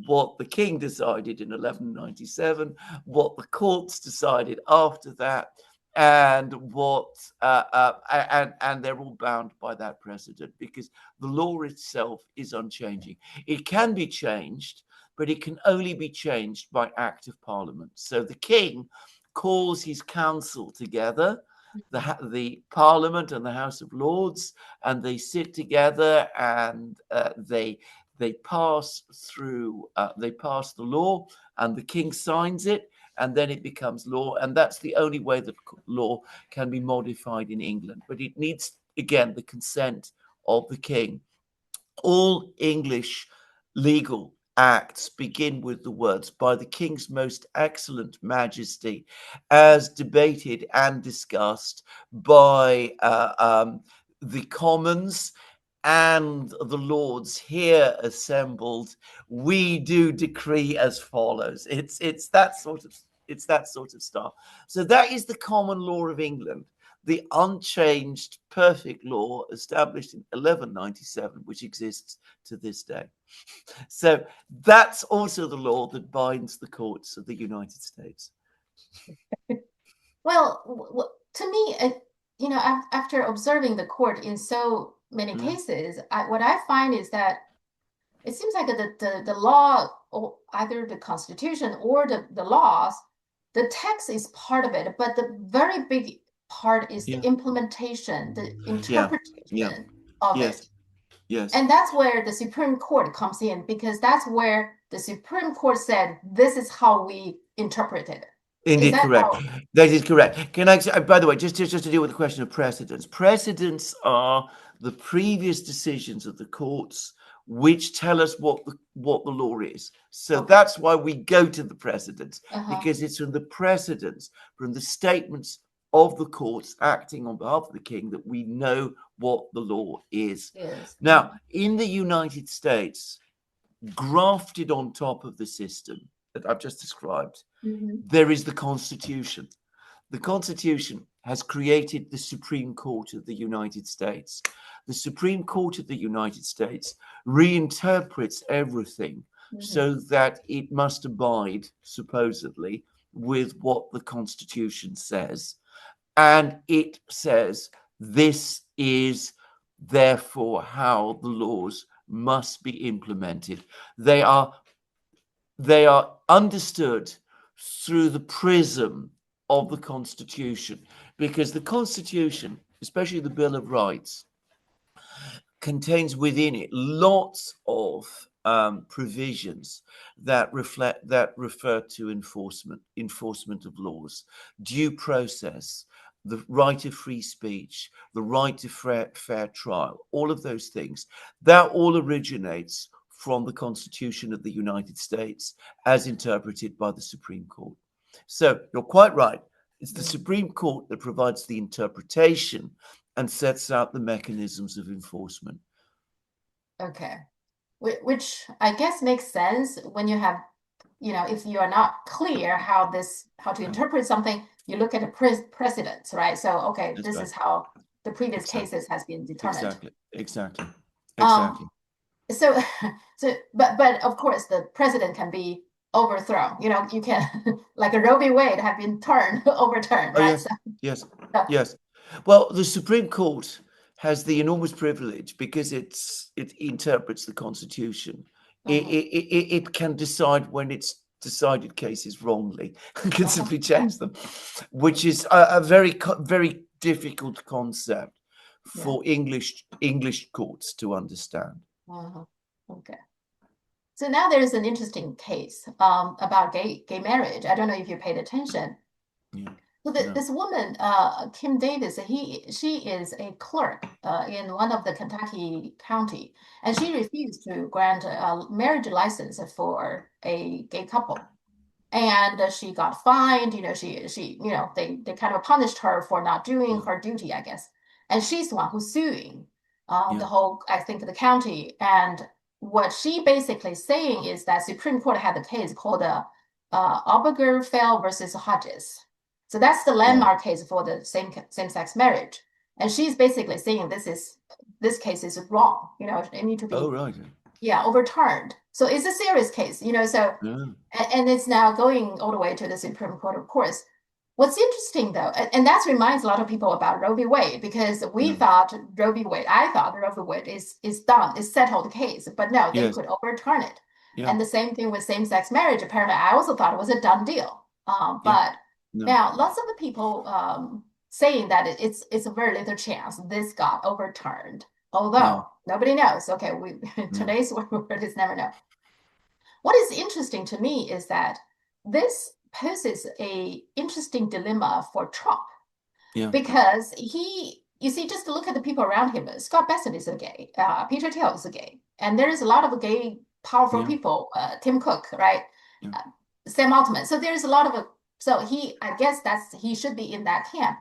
B: what the king decided in 1197, what the courts decided after that, and what and they're all bound by that precedent because the law itself is unchanging. It can be changed, but it can only be changed by act of parliament. So the king calls his council together, the Parliament and the House of Lords, and they sit together and they pass the law, and the king signs it, and then it becomes law, and that's the only way that law can be modified in England. But it needs again the consent of the king. All English legal acts begin with the words, by the king's most excellent majesty, as debated and discussed by the commons and the lords here assembled. We do decree as follows. It's that sort of stuff. So that is the common law of England, the unchanged perfect law established in 1197, which exists to this day. So that's also the law that binds the courts of the United States.
A: Well, to me, after observing the court in so many
B: Yeah.
A: cases, what I find is that it seems like the law, or either the constitution or the laws, the text is part of it, but the very big part is the
B: Yeah.
A: implementation, the
B: Yeah. Yeah.
A: interpretation of
B: Yes.
A: it.
B: Yes.
A: And that's where the Supreme Court comes in, because that's where the Supreme Court said, this is how we interpret it. Is
B: Indeed,
A: that
B: correct.
A: how?
B: That is correct. Can I, by the way, just to deal with the question of precedents. Precedents are the previous decisions of the courts which tell us what the law is. So
A: Okay.
B: that's why we go to the precedents,
A: Uh-huh.
B: because it's from the precedents, from the statements of the courts acting on behalf of the king, that we know what the law is.
A: Yes.
B: Now, in the United States, grafted on top of the system that I've just described,
A: Mm-hmm.
B: there is the Constitution. The Constitution has created the Supreme Court of the United States. The Supreme Court of the United States reinterprets everything
A: Mm-hmm.
B: so that it must abide, supposedly, with what the Constitution says. And it says this is therefore how the laws must be implemented. They are understood through the prism of the Constitution, because the Constitution, especially the Bill of Rights, contains within it lots of provisions that refer to enforcement of laws, due process, the right of free speech, the right to fair trial, all of those things. That all originates from the Constitution of the United States as interpreted by the Supreme Court. So you're quite right. It's the Supreme Court that provides the interpretation and sets out the mechanisms of enforcement.
A: Okay. Which I guess makes sense when you have, if you are not clear how to
B: Yeah,
A: interpret something, you look at the precedents, right? So, okay,
B: that's
A: this
B: right.
A: is how the previous
B: Exactly.
A: cases has been determined.
B: Exactly. Exactly.
A: Um,
B: Exactly.
A: so, but of course, the president can be overthrown. You can, like a Roe v. Wade have been overturned,
B: Oh,
A: right?
B: yes.
A: So,
B: Yes.
A: so,
B: Yes. Well, the Supreme Court has the enormous privilege because it interprets the Constitution.
A: mhm,
B: It can decide when it's decided cases wrongly and can
A: mhm,
B: simply change them, which is a very difficult concept
A: yeah.
B: for English courts to understand.
A: Mhm, okay. So now there's an interesting case about gay marriage. I don't know if you paid attention.
B: Yeah.
A: So
B: No.
A: this woman, Kim Davis, she is a clerk in one of the Kentucky county, and she refused to grant a marriage license for a gay couple. And she got fined. They kind of punished her for not doing
B: Yeah.
A: her duty, I guess. And she's the one who's suing the
B: Yeah.
A: whole, I think, the county. And what she basically saying is that Supreme Court had a case called Obergefell versus Hodges. So that's the
B: Right.
A: landmark case for the same-sex marriage. And she's basically saying this case is wrong. It need to
B: Oh,
A: be,
B: right.
A: yeah, overturned. So it's a serious case. So
B: Yeah.
A: and it's now going all the way to the Supreme Court, of course. What's interesting though, and that reminds a lot of people about Roe v. Wade, because we
B: Yeah.
A: thought Roe v. Wade, I thought Roe v. Wade is done, is settled case, but no, they
B: Yes.
A: could overturn it.
B: Yeah.
A: And the same thing with same-sex marriage. Apparently, I also thought it was a done deal.
B: Yeah.
A: But
B: No.
A: now lots of the people saying that it's a very little chance this got overturned.
B: Yeah.
A: Although nobody knows. Okay, we
B: No.
A: today's word is never know. What is interesting to me is that this poses a interesting dilemma for Trump
B: Yeah.
A: because you see, just look at the people around him. Scott Bessent is a gay. Peter Thiel is a gay, and there is a lot of gay, powerful
B: Yeah.
A: people. Tim Cook, right?
B: Yeah.
A: Uh, Sam Altman. So there's a lot of. So I guess he should be in that camp.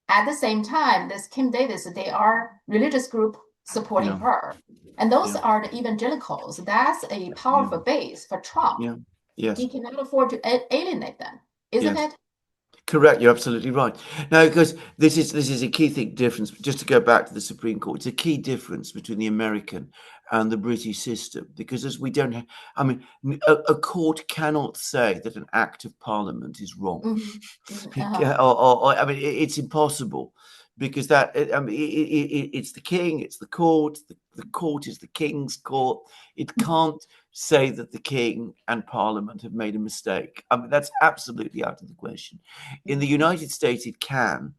A: At the same time, this Kim Davis, they are religious group supporting
B: Yeah.
A: her. And those
B: Yeah.
A: are the evangelicals. That's a
B: Yeah.
A: powerful base for Trump.
B: Yeah. Yes.
A: He cannot afford to alienate them, isn't
B: Yes.
A: it?
B: Correct. You're absolutely right. No, because this is a key thing difference. Just to go back to the Supreme Court, it's a key difference between the American and the British system. Because as we don't, I mean, a court cannot say that an act of Parliament is wrong.
A: Mhm. Mhm. Uh-huh.
B: I mean, it's impossible because I mean, it's the king, it's the court. The court is the king's court. It can't say that the king and Parliament have made a mistake. I mean, that's absolutely out of the question. In the United States, it can,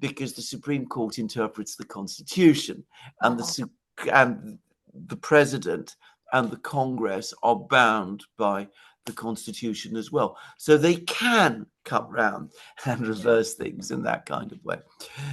B: because the Supreme Court interprets the Constitution, and
A: Uh-huh.
B: the president and the Congress are bound by the Constitution as well. So they can cut round and reverse things in that kind of way.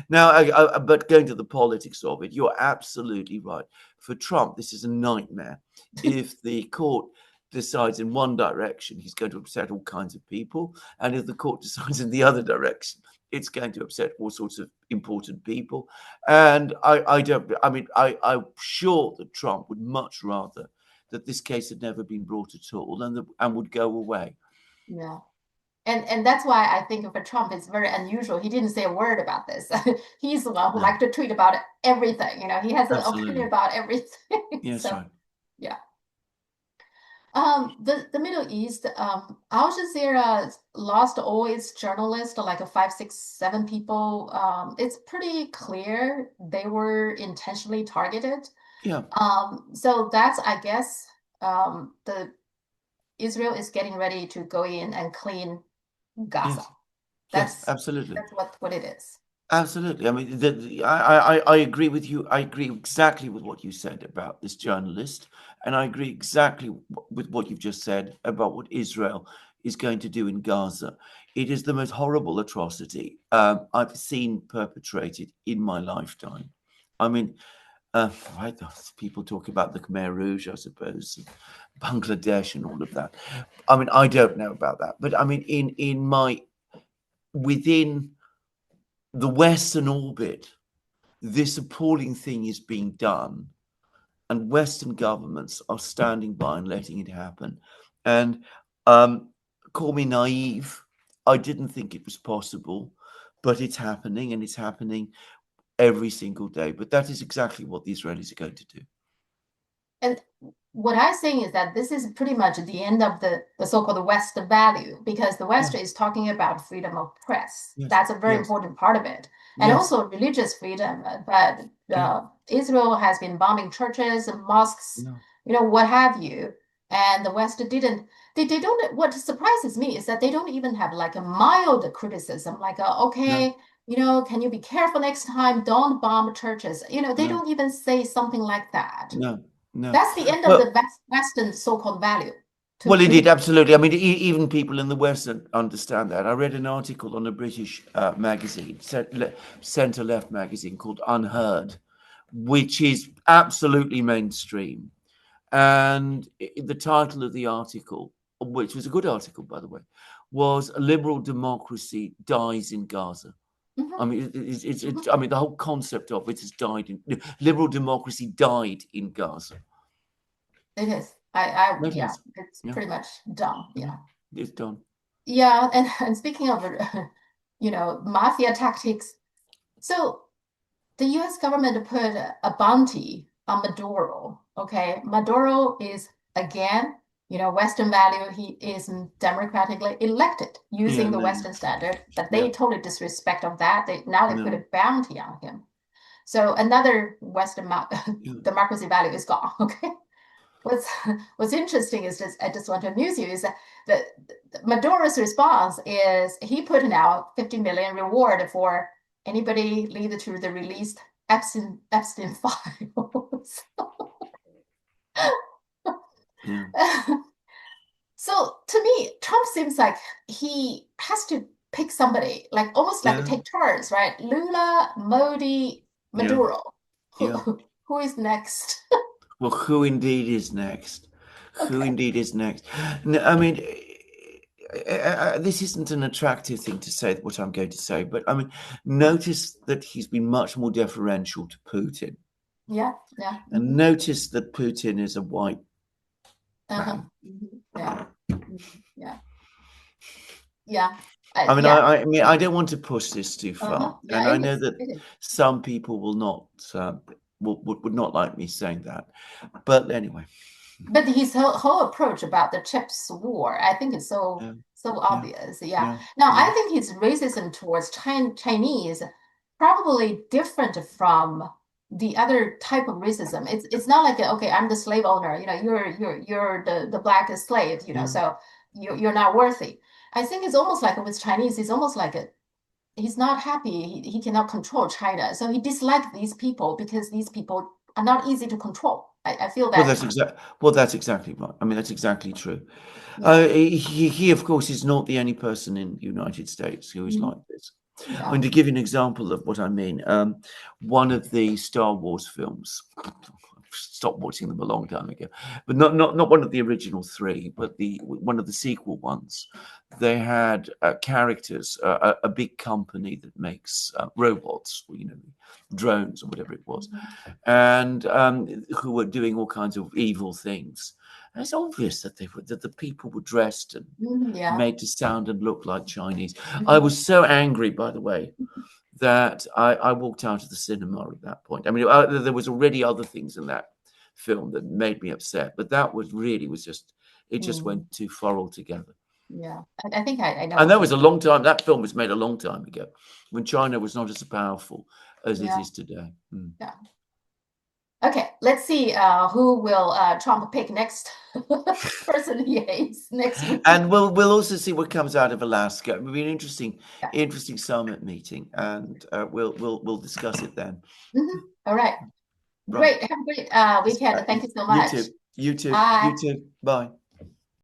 B: Now, but going to the politics of it, you're absolutely right. For Trump, this is a nightmare. If the court decides in one direction, he's going to upset all kinds of people. And if the court decides in the other direction, it's going to upset all sorts of important people. And I'm sure that Trump would much rather that this case had never been brought at all and would go away.
A: Yeah. And that's why I think for Trump it's very unusual. He didn't say a word about this. He's the one who
B: No,
A: likes to tweet about everything. He has an opinion
B: absolutely.
A: about everything.
B: Yes,
A: So
B: right.
A: yeah. The Middle East, Al Jazeera lost all its journalists, like a five, six, seven people. It's pretty clear they were intentionally targeted.
B: Yeah,
A: So that's, I guess, the Israel is getting ready to go in and clean Gaza.
B: yes, yes,
A: That's
B: absolutely.
A: that's what it is.
B: Absolutely. I mean, I agree with you. I agree exactly with what you said about this journalist. And I agree exactly with what you've just said about what Israel is going to do in Gaza. It is the most horrible atrocity I've seen perpetrated in my lifetime. I mean, right, people talk about the Khmer Rouge, I suppose, Bangladesh and all of that. I mean, I don't know about that. But I mean, within the Western orbit, this appalling thing is being done and Western governments are standing by and letting it happen. And call me naive, I didn't think it was possible, but it's happening, and it's happening every single day. But that is exactly what the Israelis are going to do.
A: And what I'm saying is that this is pretty much the end of the so-called West value, because the West is talking about freedom of press.
B: Yes.
A: That's a very
B: Yes.
A: important part of it. And
B: Yes.
A: also religious freedom. But Israel has been bombing churches and mosques, what have you. And the West didn't. They don't. What surprises me is that they don't even have like a mild criticism, like okay, can you be careful next time? Don't bomb churches. They don't even say something like that.
B: No.
A: That's the end of the Western so-called value.
B: Well, it did, absolutely. I mean, even people in the West understand that. I read an article on a British magazine, centre-left magazine called Unheard, which is absolutely mainstream. And the title of the article, which was a good article, by the way, was "Liberal Democracy Dies in Gaza." I mean, I mean, the whole concept of it has died in liberal democracy died in Gaza.
A: It is. It's pretty much done. Yeah,
B: it's done.
A: Yeah, and speaking of, mafia tactics, so the U.S. government put a bounty on Maduro. Okay, Maduro is again, Western value. He is democratically elected using the Western standard, but they totally disrespect of that. They put a bounty on him. So another Western democracy value is gone. Okay. What's interesting is I just want to amuse you is that Maduro's response is he put out 50 million reward for anybody lead to the released Epstein files. So to me, Trump seems like he has to pick somebody, like almost like take turns, right? Lula, Modi, Maduro. Who is next?
B: Well, who indeed is next? Who indeed is next? No, I mean, this isn't an attractive thing to say, what I'm going to say, but I mean, notice that he's been much more deferential to Putin.
A: Yeah.
B: And notice that Putin is a white man.
A: Yeah.
B: I mean, I don't want to push this too far, and I know that some people will not would not like me saying that, but anyway.
A: But his whole approach about the chips war, I think, is so obvious. Now, I think his racism towards Chinese probably different from the other type of racism. It's not like okay, I'm the slave owner. You're the black slave. So you're not worthy. I think it's almost like with Chinese. It's almost like he's not happy. He cannot control China, so he dislikes these people because these people are not easy to control. I feel that.
B: Well, that's exactly right. I mean, that's exactly true. He, of course, is not the only person in the United States who is like this. I mean, to give you an example of what I mean, one of the Star Wars films, I've stopped watching them a long time ago, but not one of the original three, but one of the sequel ones. They had characters, a big company that makes robots, drones or whatever it was, and who were doing all kinds of evil things. And it's obvious that the people were dressed and made to sound and look like Chinese. I was so angry, by the way, that I walked out of the cinema at that point. I mean, there was already other things in that film that made me upset, but that just went too far altogether.
A: Yeah, I think I know.
B: And that was a long time. That film was made a long time ago, when China was not as powerful as it is today.
A: Yeah. Okay, let's see who will Trump pick next person he hates next week.
B: And we'll also see what comes out of Alaska. It will be an interesting summit meeting, and we'll discuss it then.
A: All right. Great. Have a great weekend. Thank you so much.
B: You too.
A: Bye.
B: You too. Bye.